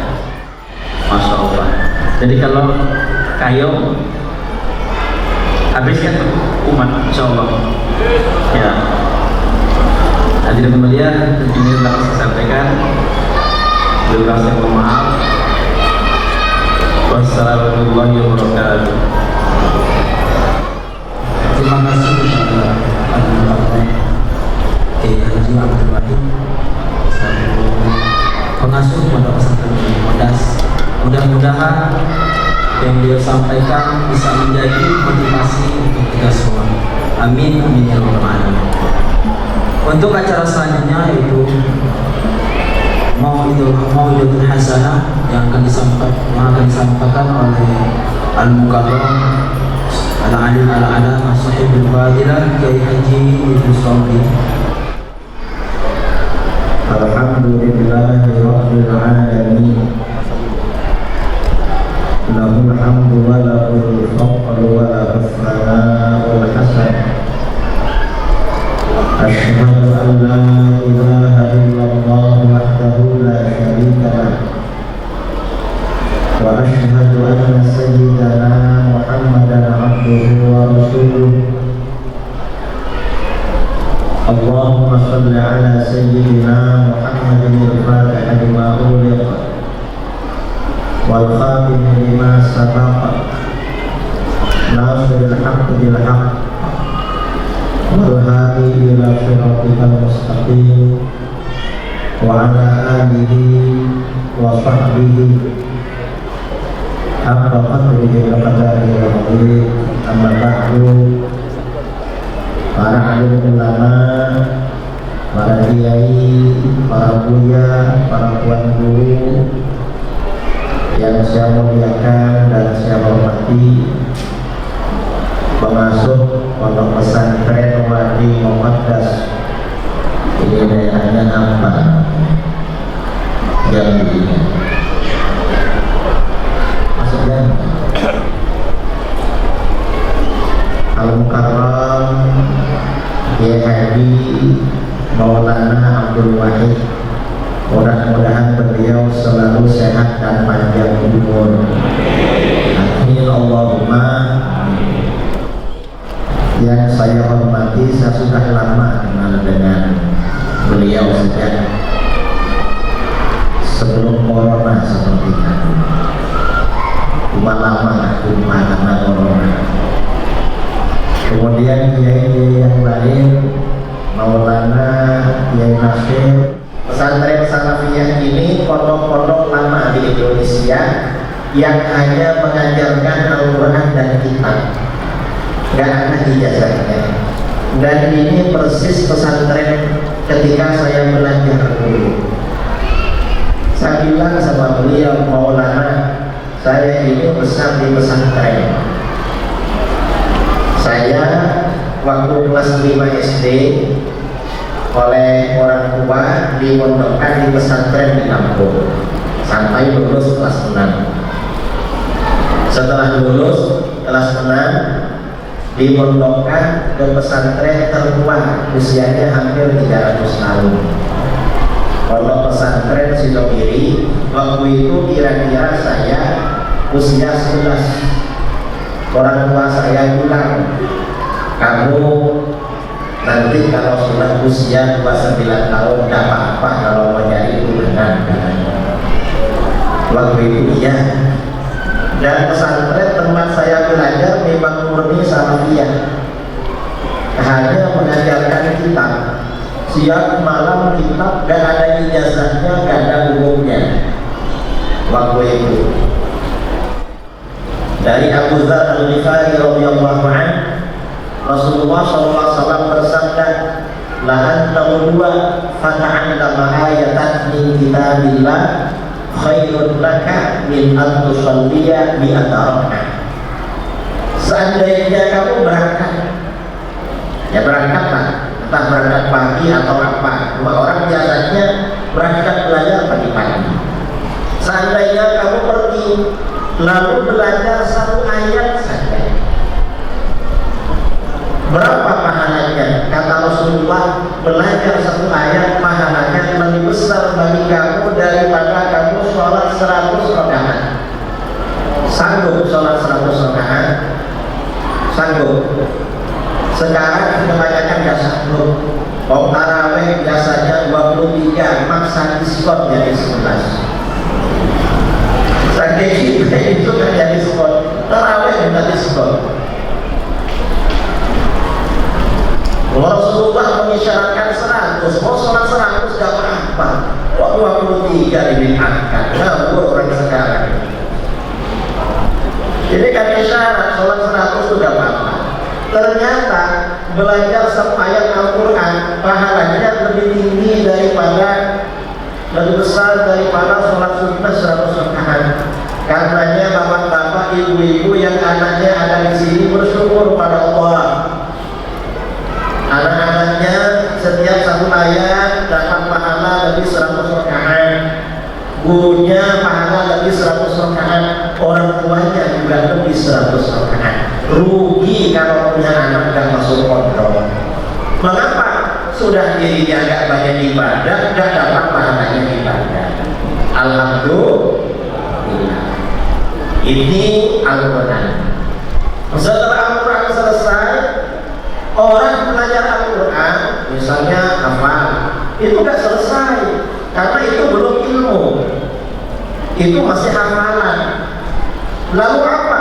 Masya Allah. Jadi kalau kayu habiskan umat, insya Allah. Ya. Hadirin mulia, ini telah saya sampaikan. Terima kasih, mohon maaf. Wassalamualaikum warahmatullahi wabarakatuh. Terima kasih kepada Al-Mubarak Haji Abdul Wahid selaku pengasuh Pondok Pesantren Modas. Mudah-mudahan yang beliau sampaikan bisa menjadi motivasi untuk kita semua. Amin, amin ya rabbal alamin. Untuk acara selanjutnya yaitu Mau'idatul Hasanah yang akan disampaikan oleh Al-Mukarram Al-Alim Al-Alam Sahibul Fadilah Kiai Haji Idrus Ramli. Alhamdulillahi Rabbil Alamin. Lahul hamdu wa lahul fadlu wa lahul sana'ul hasan. Asyhadu an la ilaha illallah wahdahu la syarika lah. Wa asyhadu anna sayyidana Muhammadan abduhu wa rasuluh. Allahumma salli ala sayyidina Muhammadin al-Fatih lima ughliq wal khatim lima sabaqa nasiril haqq bil haqq wal hadi ila siratikal mustaqim wa ala alihi wa sahbihi haqqa qadrihi wa qadarihi wa qadrihi. Amma ba'du. Para alim ulama, para kiai, para buya, para tuan guru yang saya muliakan dan saya hormati, pengasuh Pondok Pesantren Wadi Muqaddas. Ini daerahnya apa? Yang ini maksudnya Al-Mukarram Kiai Haji Maulana Abdul Wahid. Mudah-mudahan beliau selalu sehat dan panjang umur. Amin Allahumma. Yang saya hormati, saya sudah lama kenal dengan beliau sejak sebelum corona seperti itu. Cuma lama karena corona. Kemudian kiai yang lain, Maulana Kiai Nasir. Pesantren Salafiyah ini pondok-pondok lama di Indonesia yang hanya mengajarkan Al-Quran dan kitab, nggak ada ijazahnya. Dan ini persis pesantren ketika saya belajar dulu. Saya bilang sama beliau, Maulana, saya ini besar di pesantren. Saya waktu kelas 5 SD oleh orang tua dimondokkan di pesantren di kampung sampai lulus kelas 6. Setelah lulus kelas 6 dimondokkan ke pesantren tertua, usianya hampir 300 tahun. Pondok Pesantren Sidomiri. Waktu itu kira-kira saya usia 11. Orang tua saya bilang, kamu nanti kalau sudah usia 29 tahun tidak apa-apa kalau mau jadi turunan. Waktu itu iya. Dan pesantren tempat saya belajar memang murni salafiyah, hanya mengajarkan kitab, siang malam kitab, dan ada ijazahnya, gak ada umumnya. Waktu itu dari Abu Dzar Al-Ghifari radhiyallahu anhu, Rasulullah SAW bersabda, la antaqudwa fata'allama ayatan min kitabillah khairun laka min an tusalliya mi'ata raka'ah. Seandainya kamu berangkat, ya berangkatlah, entah berangkat pagi atau apa. Cuma orang biasanya berangkat belajar pagi-pagi. Seandainya kamu pergi lalu belajar satu ayat saja, berapa pahalanya? Kata Rasulullah, belajar satu ayat pahalanya lebih besar bagi kamu daripada kamu sholat 100 rakaat. Sanggup sholat 100 rakaat? Sanggup. Sekarang kebanyakan gak sanggup. Tarawih biasanya 23, maksa diskon jadi 11. Saking itu terjadi diskon, tarawih minta diskon. Rasulullah mengisyaratkan 100, mau sholat 100 gak apa-apa. Kok 23 dibid'ahkan? Ngawur orang sekarang. Ini kan isyarat sholat 100 itu gak apa-apa. Ternyata belajar satu ayat Al-Quran pahalanya lebih tinggi daripada, lebih besar daripada sholat sunnah 100 rakaat. Karenanya bapak-bapak, ibu-ibu yang anaknya ada di sini bersyukur pada Allah. Anak-anaknya setiap satu ayat dapat pahala lebih 100 rakaat, gurunya pahala lebih 100 rakaat, orang tuanya juga lebih 100 rakaat. Rugi kalau punya anak gak masuk kontrol. Mengapa? Sudah dirinya gak banyak ibadah, gak dapat pahalanya ibadah. Alhamdulillah. Ini Al-Quran. Setelah Al-Quran selesai, orang belajar Al-Quran, misalnya hafal, itu gak selesai, karena itu belum ilmu, itu masih hafalan. Lalu apa?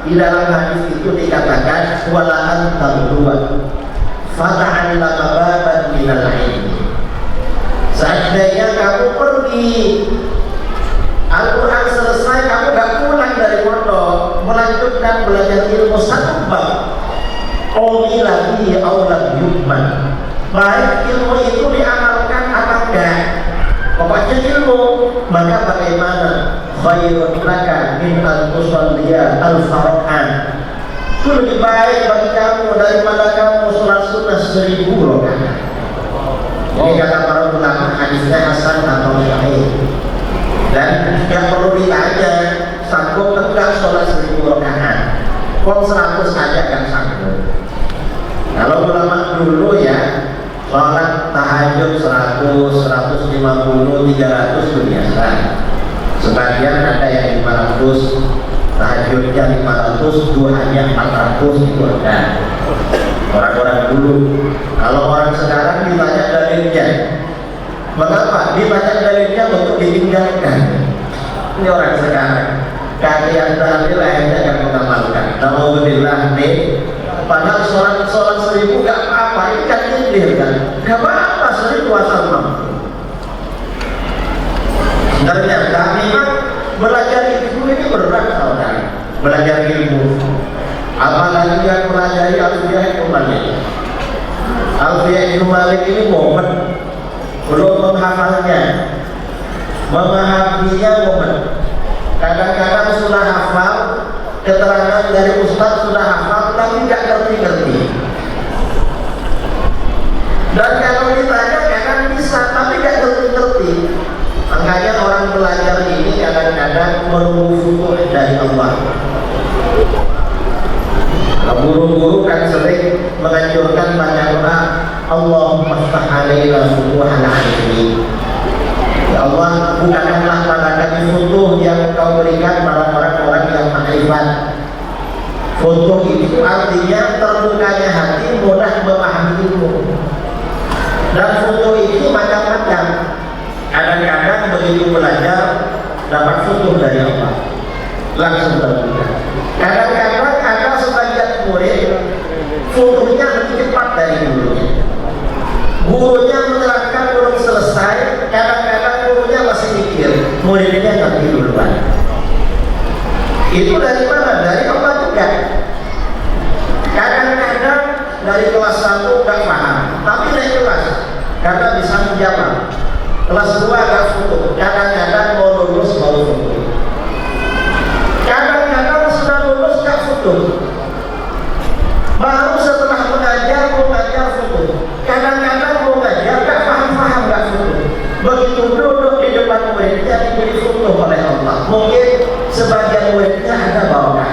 Di dalam hadis itu dikatakan walaan terdua fata'allama baban minal ilmi. Seandainya kamu pergi Al-Quran selesai, kamu gak pulang dari pondok melanjutkan belajar ilmu satu bab, Qawli lagi awlam yukman, baik ilmu itu diamalkan apa enggak, pokoknya ilmu. Maka bagaimana? Khairun laka min an tusalliya al-farqan, itu lebih baik bagi kamu daripada kamu sholat sunnah 1000 rakaat. Ini kata para ulama, hadisnya hasan atau sahih. Dan yang perlu ditanya, sanggup enggak sholat 1000 rakaat? Kok 100 aja kan sanggup? Kalau ulama dulu ya, sholat tahajud 100, 150, 300 itu biasa. Sebagian ada yang 500, tahajudnya 500, duhanya 400, itu ada. Orang-orang dulu. Kalau orang sekarang ditanya dalilnya, mengapa? Ditanya dalilnya untuk ditinggalkan. Ini orang sekarang. Kalian dalil akhirnya akan mengamalkan. Alhamdulillah nih. Padahal sholat 1000 gak apa-apa, ini kan tindir kan, gak apa-apa 1000 asal mampu. Ternyata memang belajar ilmu ini berat saudara, belajar ilmu. Apalagi yang pelajari Alfiyah Ibnu Malik. Alfiyah Ibnu Malik ini momen, belum menghafalnya, memahaminya momen. Kadang-kadang sudah hafal, keterangan dari ustaz sudah hafal, tapi nggak ngerti-ngerti. Dan kalau ditanya kadang bisa, tapi nggak ngerti-ngerti. Makanya orang belajar ini kadang-kadang menunggu futuh dari Allah. Guru-guru kan sering menganjurkan baca doa, Allahumma ftah alaina futuhal ilmi. Ya Allah, bukanlah pada kami futuh yang Kau berikan pada orang-orang yang makrifat. Futuh itu artinya terbukanya hati, mudah memahami ilmu. Dan futuh itu macam-macam. Kadang-kadang begitu belajar dapat futuh dari Allah. langsung terbuka. Kadang-kadang ada sebagian murid fotonya lebih cepat dari gurunya. Gurunya menerangkan belum selesai, kadang-kadang gurunya masih mikir, muridnya ngerti duluan. Itu dari mana? Dari Allah juga. Kadang-kadang dari kelas 1 gak paham, tapi naik kelas karena bisa menjawab. Kelas 2 gak foto, kadang-kadang mau lulus baru foto. Kadang-kadang sudah lulus gak foto, baru setelah mengajar mau ngajar foto. Kadang-kadang mau ngajar gak paham-paham gak foto. Begitu duduk di depan muridnya diberi foto oleh Allah. Mungkin sebagian muridnya ada barokah.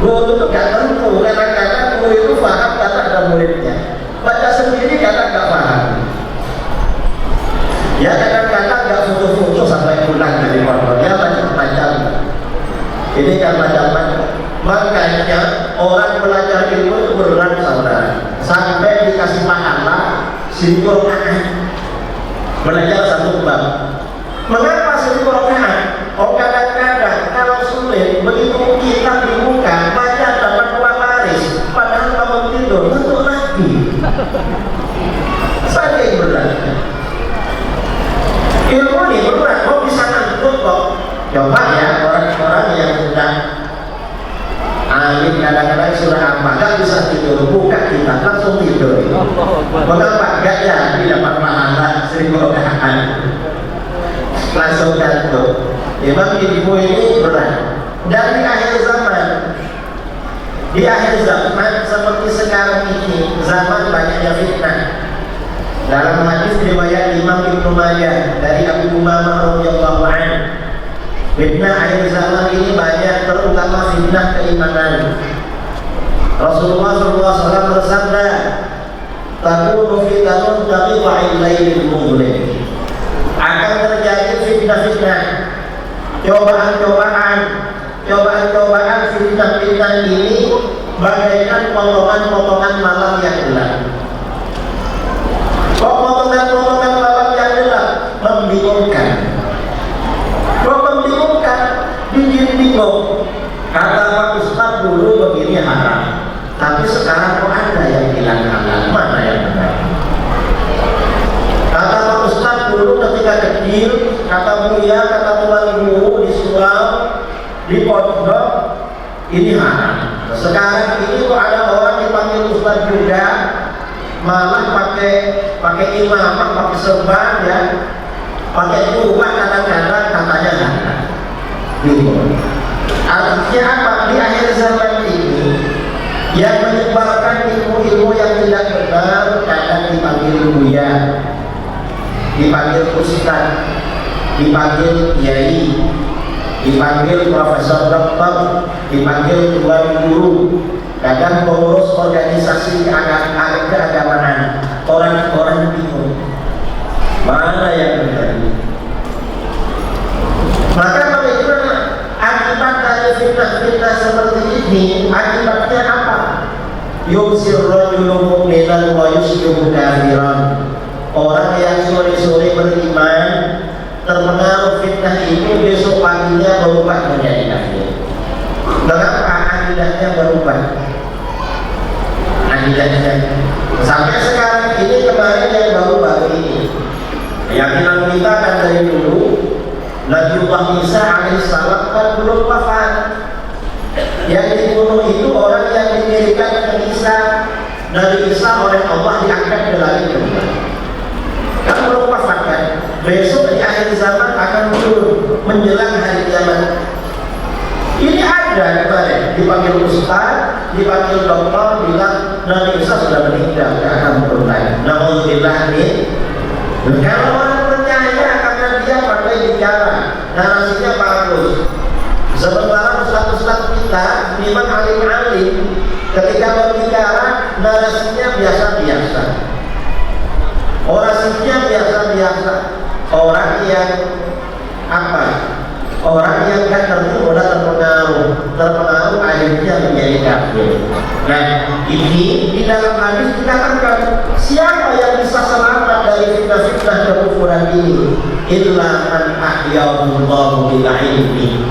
Guru itu gak tentu, kadang-kadang guru itu paham kata ada muridnya, baca sendiri kadang gak paham. Ya kadang-kadang gak foto-foto sampai pulang dari pondok, ya macam-macam. Ini kan macam-macam. Makanya orang belajar ilmu itu berat saudara, sampai dikasih pahala simpul belajar satu bab. Mengapa simpul Oh kadang-kadang kalau sulit begitu kita dibuka baca dapat 2 baris, padahal bangun tidur untuk lagi. Saking beratnya. Ilmu ini berat, kok bisa ngantuk kok. Coba ya orang-orang yang sudah alim kadang-kadang sudah apa gak bisa tidur, buka kitab langsung tidur. Mengapa gak ya dapat pahala 1000 rakaat langsung ngantuk. Memang ilmu ini berat. Dan di akhir zaman seperti sekarang ini, zaman banyaknya fitnah. Dalam hadis riwayat Imam Ibnu Majah dari Abu Umamah radhiyallahu anhu, fitnah akhir zaman ini banyak, terutama fitnah keimanan. Rasulullah SAW bersabda, "Takunu fitnatun taqi'u lailil muzlim." Akan terjadi fitnah-fitnah, cobaan-cobaan fitnah ini bagaikan potongan-potongan malam yang gelap. Kok potongan-potongan malam yang gelap? Membingungkan. Kok membingungkan? Bikin bingung. Kata Pak Ustaz dulu begini haram, tapi sekarang kok ada yang bilang halal, mana yang benar? Kata Pak Ustaz dulu ketika kecil, kata Buya, kata tuan guru di surau, di pondok, ini haram. Sekarang ini kok ada orang dipanggil Ustaz juga, malah pakai imamah, pakai serban ya, pakai jubah kadang-kadang katanya haram. Gitu. Artinya apa? Di akhir zaman ini yang menyebarkan ilmu-ilmu yang tidak benar kadang dipanggil Buya, dipanggil Ustaz, dipanggil Kiai, dipanggil Profesor Doktor, dipanggil tuan guru, kadang pengurus organisasi keagamaan. Orang-orang bingung mana yang terjadi. Maka bagaimana akibat dari fitnah-fitnah seperti ini? Akibatnya apa? Yusir rajulun mu'minan wa yusbihu kafiran. Orang yang sore-sore beriman terpengaruh fitnah ini, besok paginya berubah menjadi kafir. Mengapa akidahnya berubah? Akidahnya sampai sekarang ini, kemarin yang baru-baru ini, keyakinan kita kan dari dulu Nabiullah Isa alaihissalam kan belum wafat. Yang dibunuh itu orang yang didirikan ke Isa, dari Isa oleh Allah diangkat ke langit kedua. Kan belum wafat kan? Besok di akhir zaman akan muncul menjelang hari kiamat. Ini ada kemarin dipanggil Ustaz, dipanggil dokter, bilang Nabi Isa sudah meninggal, gak akan turun lagi. Alhamdulillah nih. Kalau orang percaya karena dia pandai bicara, narasinya bagus. Sementara ustaz-ustaz kita, memang alim-alim, ketika berbicara narasinya biasa-biasa, orasinya biasa-biasa. Orang yang apa? Orang yang kan tentu udah terpengaruh akhirnya menjadi kafir. Nah, ini di dalam hadis dikatakan siapa yang bisa selamat dari fitnah-fitnah kekufuran ini? Illa man ahyahullahu bil ilmi.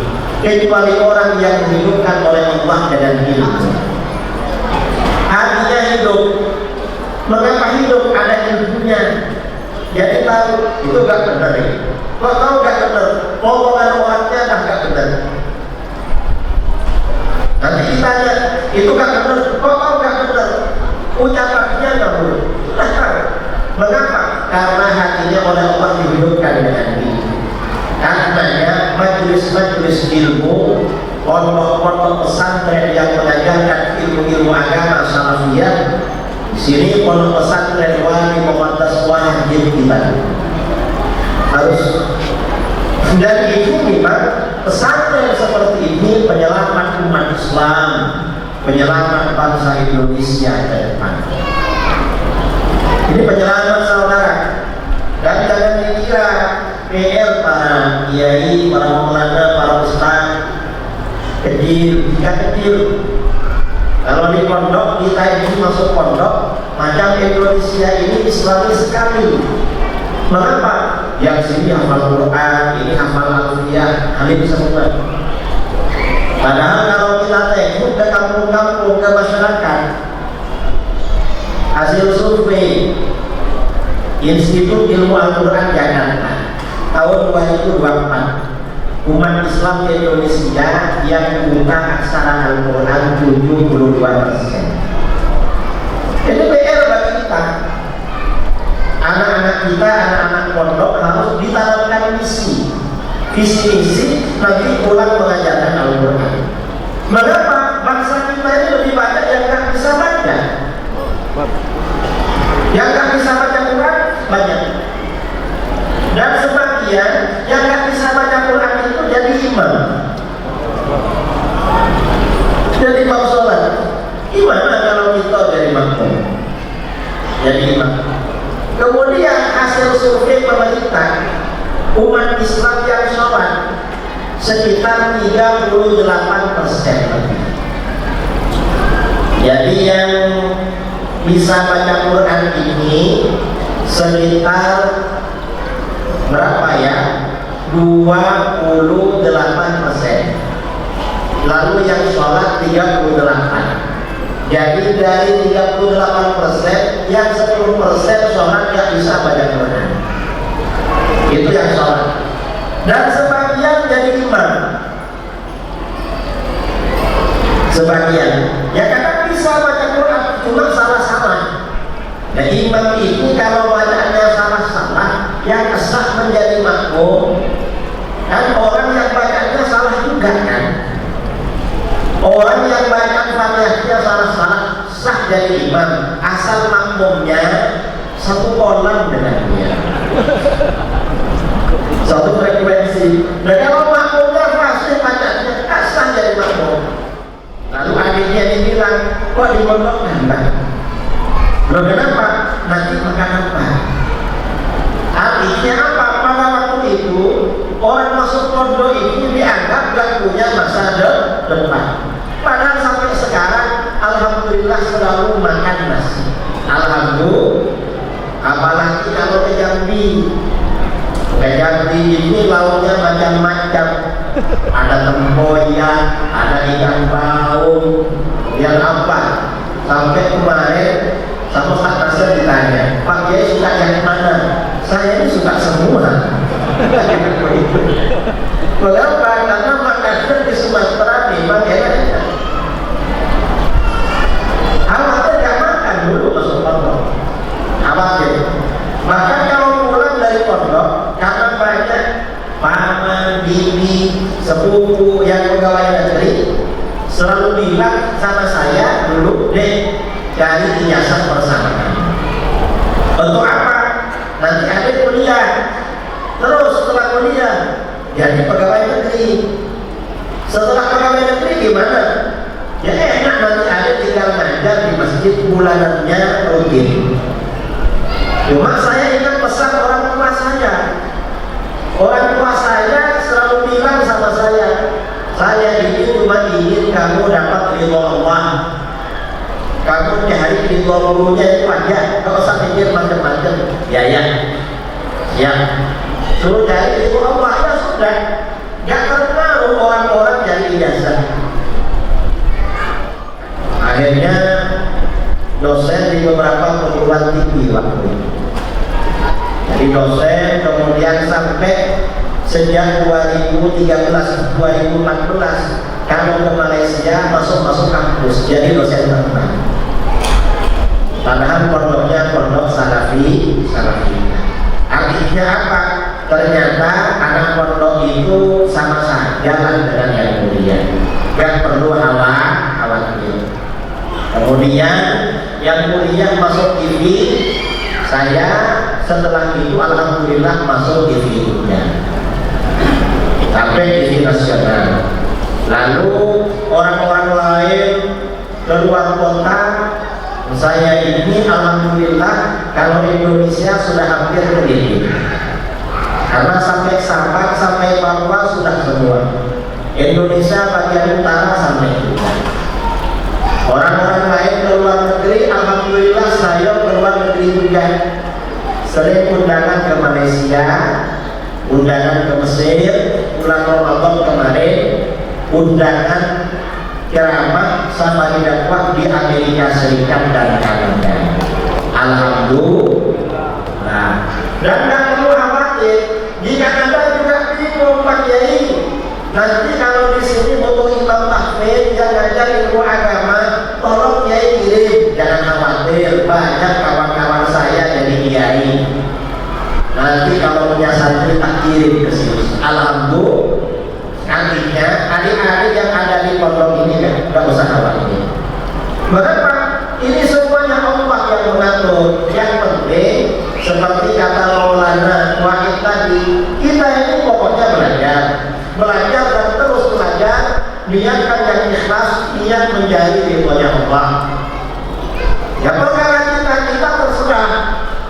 kecuali orang yang dihidupkan oleh Allah dengan ilmu. Hatinya hidup. Mengapa hidup? Ada ilmunya. Jadi tahu itu gak benar ya. Kok tahu gak benar? Omongan orangnya dah gak benar. Nanti ditanya, itu gak benar. Kok tahu gak benar? Ucapannya gak benar. Sudah tahu. Mengapa? Karena hatinya oleh Allah dihidupkan dengan ilmu. Karenanya majelis-majelis ilmu, pondok-pondok pesantren yang mengajarkan ilmu-ilmu agama salafiyah, di sini pondok pesantren Wali Muqaddas wajib kita harus. Dan itu memang pesantren seperti ini penyelamat umat Islam, penyelamat bangsa Indonesia ke depan. Ini penyelamat saudara. Dan jangan dikira PR para kiai, para maulana, para ustaz kecil, tidak kecil. Kalau di pondok, kita ini masuk pondok, macam Indonesia ini Islami sekali. Mengapa? Yang sini hafal Quran, ini hafal Al-Fatihah, alim semua. Padahal kalau kita tengok ke kampung-kampung, ke masyarakat, hasil survei Institut Ilmu Al-Quran Jakarta tahun 2024, umat Islam di Indonesia yang buta aksara Al-Quran 72%. Ini PR bagi kita. Anak-anak kita, anak-anak pondok harus ditanamkan misi. Visi-misi nanti pulang mengajarkan Al-Quran. Mengapa bangsa kita ini lebih banyak yang nggak bisa baca? Yang nggak bisa baca Quran banyak. Dan sebagian yang nggak bisa baca Quran itu jadi imam. Jadi imam sholat. Gimana kalau kita jadi makmum? Jadi imam. Kemudian hasil survei pemerintah, umat Islam yang sholat sekitar 38% lebih. Jadi yang bisa baca Quran ini sekitar berapa ya? 28%. Lalu yang sholat 38. Jadi dari 38%, yang 10% sholat yang bisa baca Quran. Itu yang sholat. Dan sebagian jadi imam. Sebagian ya kadang bisa baca Quran, cuma salah-salah. Nah imam ini kalau bacaannya salah-salah, yang sah menjadi makmum. Kan orang yang bacanya salah juga kan. Orang yang bacaan Fatihahnya salah-salah sah jadi imam, asal makmumnya satu kolam dengan dia, satu frekuensi. Dan kalau makmumnya fasih bacanya sah jadi makmum. Lalu adiknya dibilang, kok di pondok nambah? Loh kenapa? Nanti makan apa? Artinya apa? Pada waktu itu orang masuk pondok ini dianggap gak punya masa depan. Padahal sampai sekarang alhamdulillah selalu makan nasi. Alhamdulillah. Apalagi kalau ke Jambi. Ke Jambi ini lauknya macam-macam. Ada tempoyak, ada ikan baung, yang apa? Sampai kemarin sama Pak Nasir ditanya, Pak Kiai suka yang mana? Saya ini suka semua. Mengapa? Karena makanan di Sumatera memang enak. Khawatir gak makan dulu masuk pondok. Khawatir. Bahkan kalau pulang dari pondok, karena banyak paman, bibi, sepupu yang pegawai negeri selalu bilang sama saya dulu, deh cari ijazah persamaan. Untuk apa? Nanti adik kuliah. Terus setelah kuliah jadi pegawai negeri. Setelah pegawai negeri gimana? Ya enak, nanti adik tinggal ngajar di masjid bulanannya rutin. Cuma saya ingat pesan orang tua saya. Orang tua saya selalu bilang sama saya ini cuma ingin kamu dapat ridho Allah. Kamu cari ridho gurunya itu aja, gak usah pikir macam-macam. Ya. Suruh cari ridho Allah, ya sudah. Gak terpengaruh orang-orang Akhirnya dosen di beberapa perguruan tinggi waktu itu. Jadi dosen, kemudian sampai sejak 2013-2014 kalau ke Malaysia masuk kampus jadi dosen terkenal. Padahal pondoknya pondok salafi. Artinya apa? Ternyata anak pondok itu sama saja dengan yang kuliah. Gak perlu khawatir. Kemudian yang kuliah masuk TV, saya setelah itu alhamdulillah masuk TV juga. Sampai TV nasional. Lalu orang-orang lain keluar kota, saya ini alhamdulillah kalau Indonesia sudah hampir keliling. Karena sampai Sabah, sampai Papua sudah semua. Indonesia bagian utara sampai juga. Orang-orang lain keluar negeri, alhamdulillah saya keluar negeri juga. Sering undangan ke Malaysia, undangan ke Mesir, bulan Ramadan kemarin, undangan ceramah sama dakwah di Amerika Serikat dan Kanada. Alhamdulillah. Dan tidak perlu khawatir, di Kanada juga bingung Pak Kiai. Nanti kalau di sini butuh imam tahfidz yang ngajar ilmu agama, tolong Kiai kirim. Jangan khawatir, banyak kawan-kawan saya jadi kiai. Nanti kalau punya santri tak kirim ke sini. Alhamdulillah. Artinya adik-adik yang ada di pondok ini kan nggak usah khawatir. Mengapa? Ini semuanya Allah yang mengatur. Yang penting seperti kata Maulana Wahid tadi, kita ini pokoknya belajar dan terus belajar. Niatkan yang ikhlas, niat menjadi ridhonya Allah. Ya perkara kita terserah.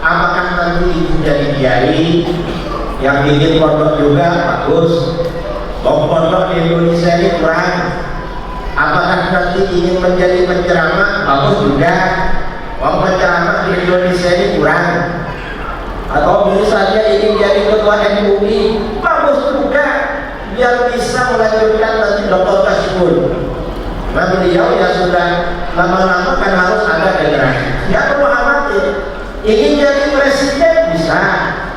Apakah nanti jadi kiai yang bikin pondok juga bagus? Pondok di Indonesia ini kurang. Apakah nanti ingin menjadi penceramah? Bagus juga. Penceramah di Indonesia ini kurang. Atau misalnya ingin jadi ketua MUI? Bagus juga. Biar bisa melanjutkan nanti Dr. Kashiful. Nah beliau ya sudah lama-lama kan harus ada generasi. Ya perlu khawatir. Ingin jadi presiden bisa.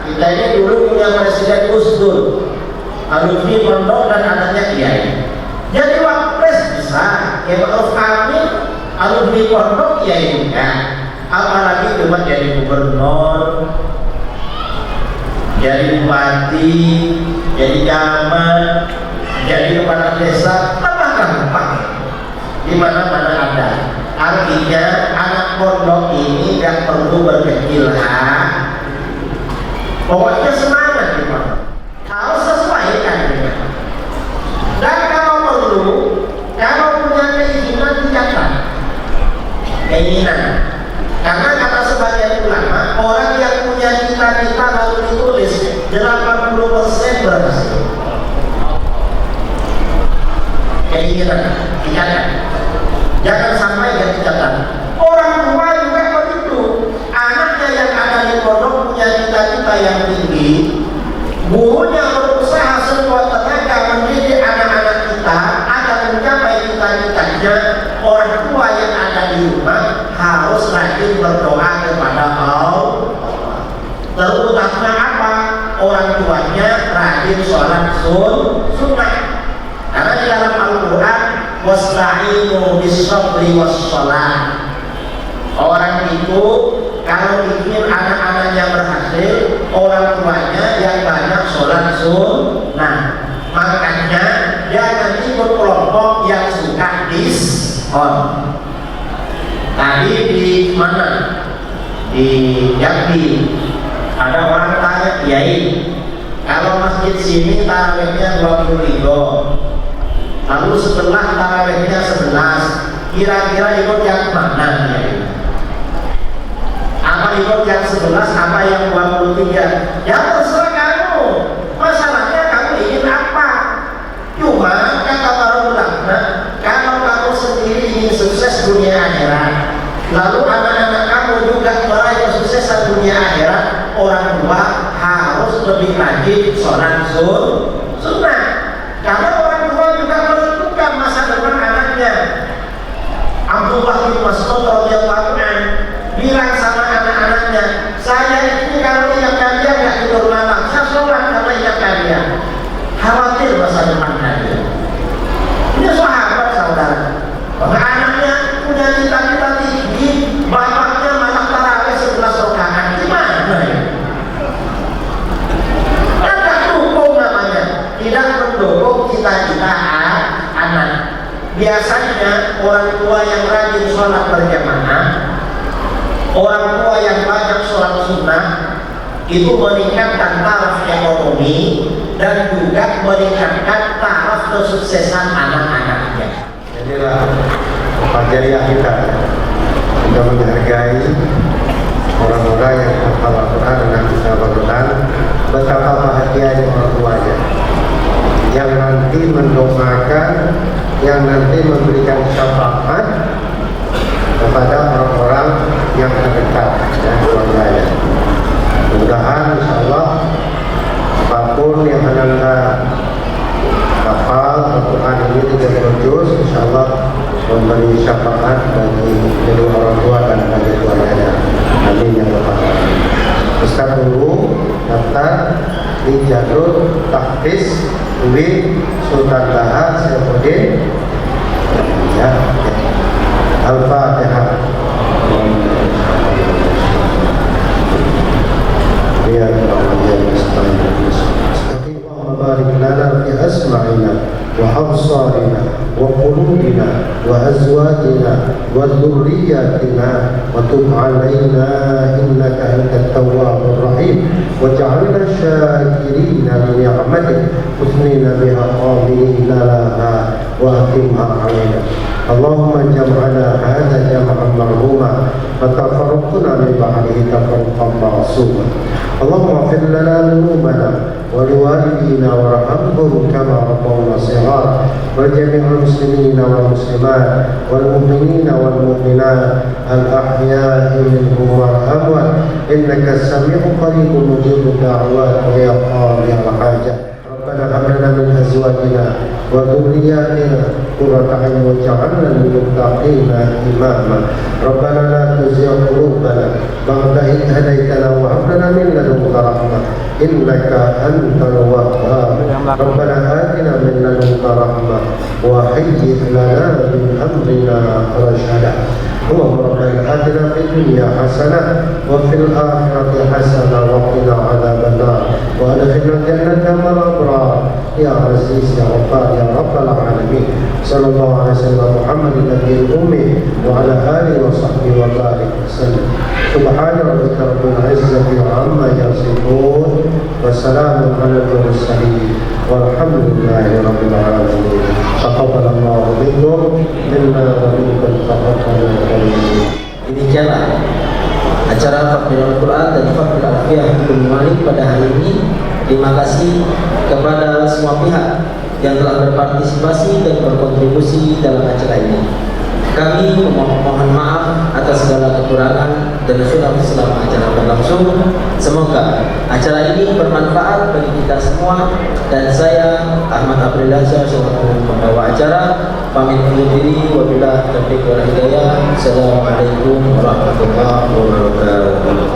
Kita ini dulu punya presiden Gus Dur, alumni pondok dan anaknya kiai. Jadi wapres bisa. Ya Ma'ruf Amin, alumni pondok kiai juga. Apalagi cuma jadi gubernur, jadi bupati, jadi camat, jadi kepala desa, tambah gampang. Di mana-mana ada. Artinya anak pondok ini gak perlu berkecil hati. Pokoknya semangat di pondok. Harus sesuaikan dengan. Dan kalau perlu, kalau punya keinginan dicatat. Keinginan. Karena kata sebagian ulama, orang yang punya cita-cita lalu ditulis 80% berhasil. Keinginan dicatat. Jangan sampai gak dicatat. Orang tua juga begitu. Anaknya yang ada di pondok punya cita-cita yang tinggi, gurunya berusaha sekuat tenaga mendidik anak-anak kita agar mencapai cita-citanya. Orang tua yang ada di rumah harus rajin berdoa kepada Allah. Terutama apa? Orang tuanya rajin sholat sunnah. Karena di dalam Al-Quran, wasta'inu bis-sabri was-shalah. Orang itu kalau ingin anak-anaknya berhasil, orang tuanya yang banyak sholat sunnah. Makanya jangan ikut kelompok yang suka diskon. Tadi di mana? Di Jambi ada orang tanya, Kiai, kalau masjid sini tarawihnya 23, lalu setelah tarawihnya 11, kira-kira ikut yang mana ya? Apa ikut yang 11, apa yang 23? Ya terserah kamu. Masalahnya kamu ingin apa? Cuma kata para ulama, kalau kamu sendiri ingin sukses dunia akhirat, lalu anak-anak kamu juga meraih kesuksesan dunia akhirat, orang tua harus lebih rajin sholat sunnah. Karena orang tua juga menentukan masa depan anaknya. Abdullah bin Mas'ud radhiyallahu anhu bilang sama anak-anaknya, saya ini kalau ingat kalian gak tidur malam, saya sholat karena ingat kalian, khawatir masa depan kalian. Ini sahabat saudara, anaknya punya cita-cita tinggi, bapaknya malah tarawih 11 rakaat, gimana ya? Tidak dukung namanya, tidak mendukung cita-cita anak. Biasanya orang tua yang rajin sholat berjamaah, orang tua yang banyak sholat sunnah, itu meningkatkan taraf ekonomi dan juga meningkatkan taraf kesuksesan anak-anaknya. Jadilah jariah kita menghargai orang-orang yang menghafal Al-Quran dan bisa Al-Quran, betapa bahagianya orang tuanya yang nanti mendoakan, yang nanti memberikan syafaat kepada orang-orang yang terdekat ya, keluarganya. Mudah-mudahan insyaallah apapun yang anda hafal Al-Quran ini 30 juz insyaallah memberi syafaat bagi kedua orang tua dan bagi keluarganya. Amin ya rabbal alamin. Ustaz dulu daftar di jalur tahfiz UIN Sultan Bahar Saifuddin ya. Al-Fatihah. Ya Allahumma barik lana fi asma'ina wa absarina wa qulubina wa azwajina wa dhurriyyatina wa tub 'alaina innaka antat tawwabur rahim waj'alna syakirina li ni'matik husnina biha qabilina laha wa atimha 'alaina. Allahumma jam'ana hadha jam'an marhuma wa tafarraqna min ba'dihi tafarruqan ma'suma. Allahumma ighfir lana dhunubana wa liwalidina warhamhum kama rabbawna shighara wa jami'al muslimina wal muslimat wal mu'minina wal mu'minat al ahya'i minhum wal amwat innaka as-sami'u qaribun mujibud da'wat wa ya qadiyal hajat. Rabbana hab lana min azwajina wa dhurriyyatina qurrata a'yun waj'alna lil muttaqina imama. Rabbana la tuzigh qulubana ba'da idh hadaytana wa hab lana min ladunka rahmah innaka antal wahhab. Rabbana atina min ladunka rahmah wa hayyi' lana min amrina rashada. Allahumma rabbana atina fid dunya hasanah wa fil akhirati hasanah wa qina adzabannar wa adkhilna jannata ma'al abrar ya aziz ya ghaffar ya rabbal alamin. Sallallahu alaihi wasallam Muhammadin nabiyil ummi wa ala alihi wa sahbihi wa barik wasallam. Subhana rabbika rabbil izzati amma yasifun wa salamun alal mursalin walhamdulillahi rabbil alamin. Taqabbalallahu minkum minna wa minkum taqabbalallahu. Demikianlah acara Fakir Al-Quran dan Fakir Al-Fiyah Al-Malik pada hari ini. Terima kasih kepada semua pihak yang telah berpartisipasi dan berkontribusi dalam acara ini. Kami mohon maaf atas segala kekurangan dan khilaf selama acara berlangsung. Semoga acara ini bermanfaat bagi kita semua, dan saya Ahmad Abrilazah selaku pembawa acara pamit undur diri. Wabillahi taufiq wal hidayah. Assalamualaikum warahmatullahi wabarakatuh.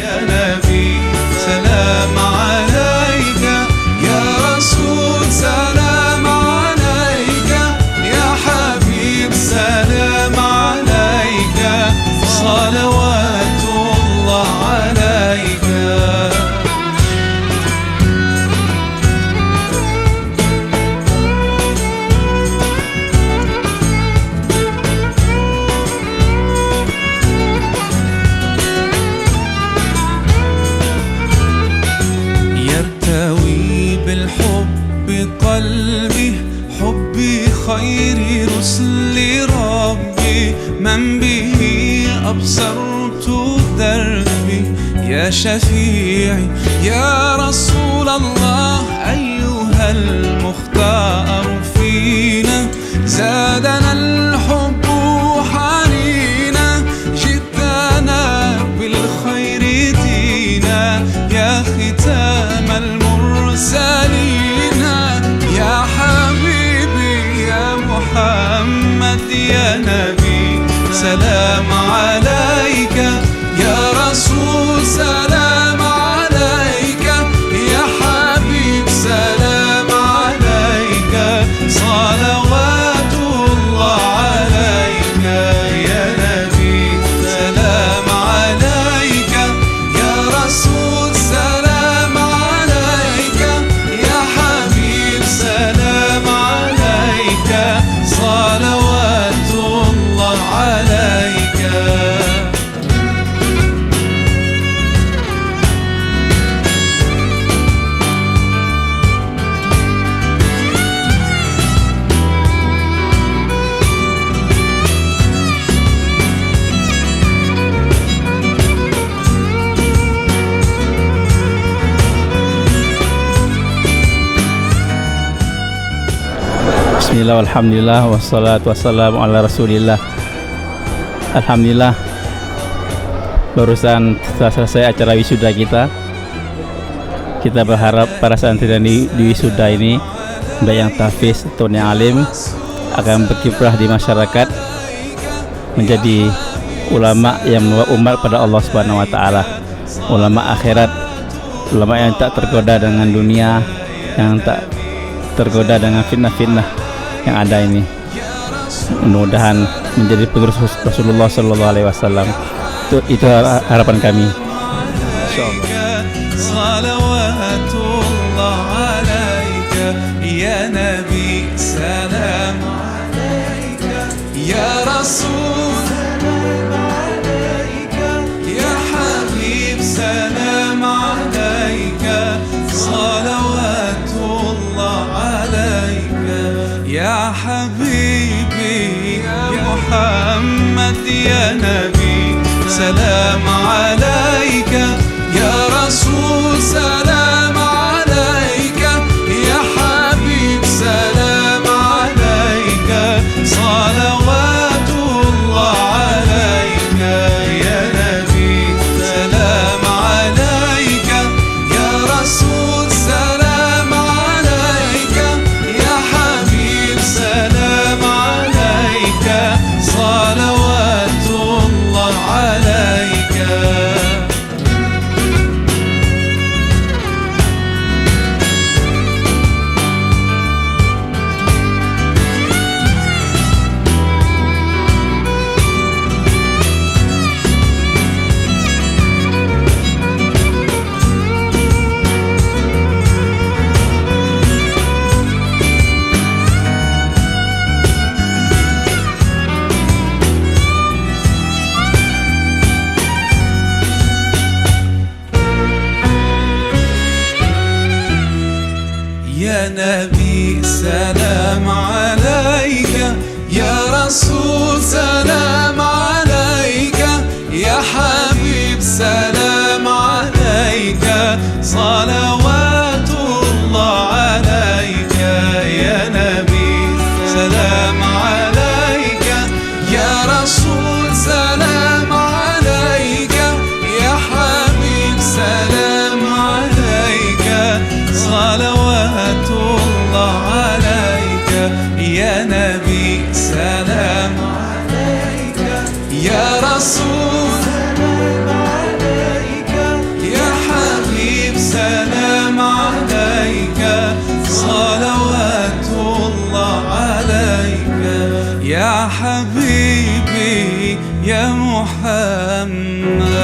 Ya Nabi, salam alaika, ya Rasul, salam alaika, ya Habib, salam alaika, salawatullah alaika. قلبي حبي خير رسل ربي من به أبصرت دربي يا شفيعي يا رسول الله أيها المختار فينا زادنا الحب حنينا جئتنا بالخير دينا يا ختام المرسلين يا حبيبي يا محمد يا نبي سلام عليك يا رسول سلام عليك يا حبيب سلام عليك صلوات الله عليك يا نبي سلام عليك يا رسول سلام عليك يا حبيب سلام عليك صلوات الله عليك. Bismillah, alhamdulillah, wassalatu wassalamu ala rasulillah. Alhamdulillah, barusan setelah selesai acara wisuda kita berharap para santri dan di wisuda ini, baik yang tahfiz atau yang alim, akan berkiprah di masyarakat, menjadi ulama yang membawa umat pada Allah Subhanahu wa Ta'ala, ulama akhirat, ulama yang tak tergoda dengan dunia, yang tak tergoda dengan fitnah-fitnah yang ada ini. Mudah-mudahan menjadi penerus Rasulullah Sallallahu Alaihi Wasallam. Itu harapan kami. Insyaallah. Salawatullah alaika ya Nabi salam alaika ya Rasul salam alaika ya Habib salam alaika salawatullah alaika ya Habibi ya Muhammad ya Nabi salam alaika ya Rasul salam alaika ya Habib salam alaika salawatullah alaika ya Nabi salam alaika ya Rasul salam alaika ya Habib salam alaika salawatullah alaika. يا نبي سلام عليك يا رسول سلام عليك يا حبيب سلام عليك صلوات الله عليك يا نبي سلام عليك يا رسول سلام عليك يا حبيب سلام عليك صلوات الله عليك يا نبي سلام عليك يا رسول سلام عليك يا حبيب سلام عليك صلوات الله عليك يا حبيبي يا محمد.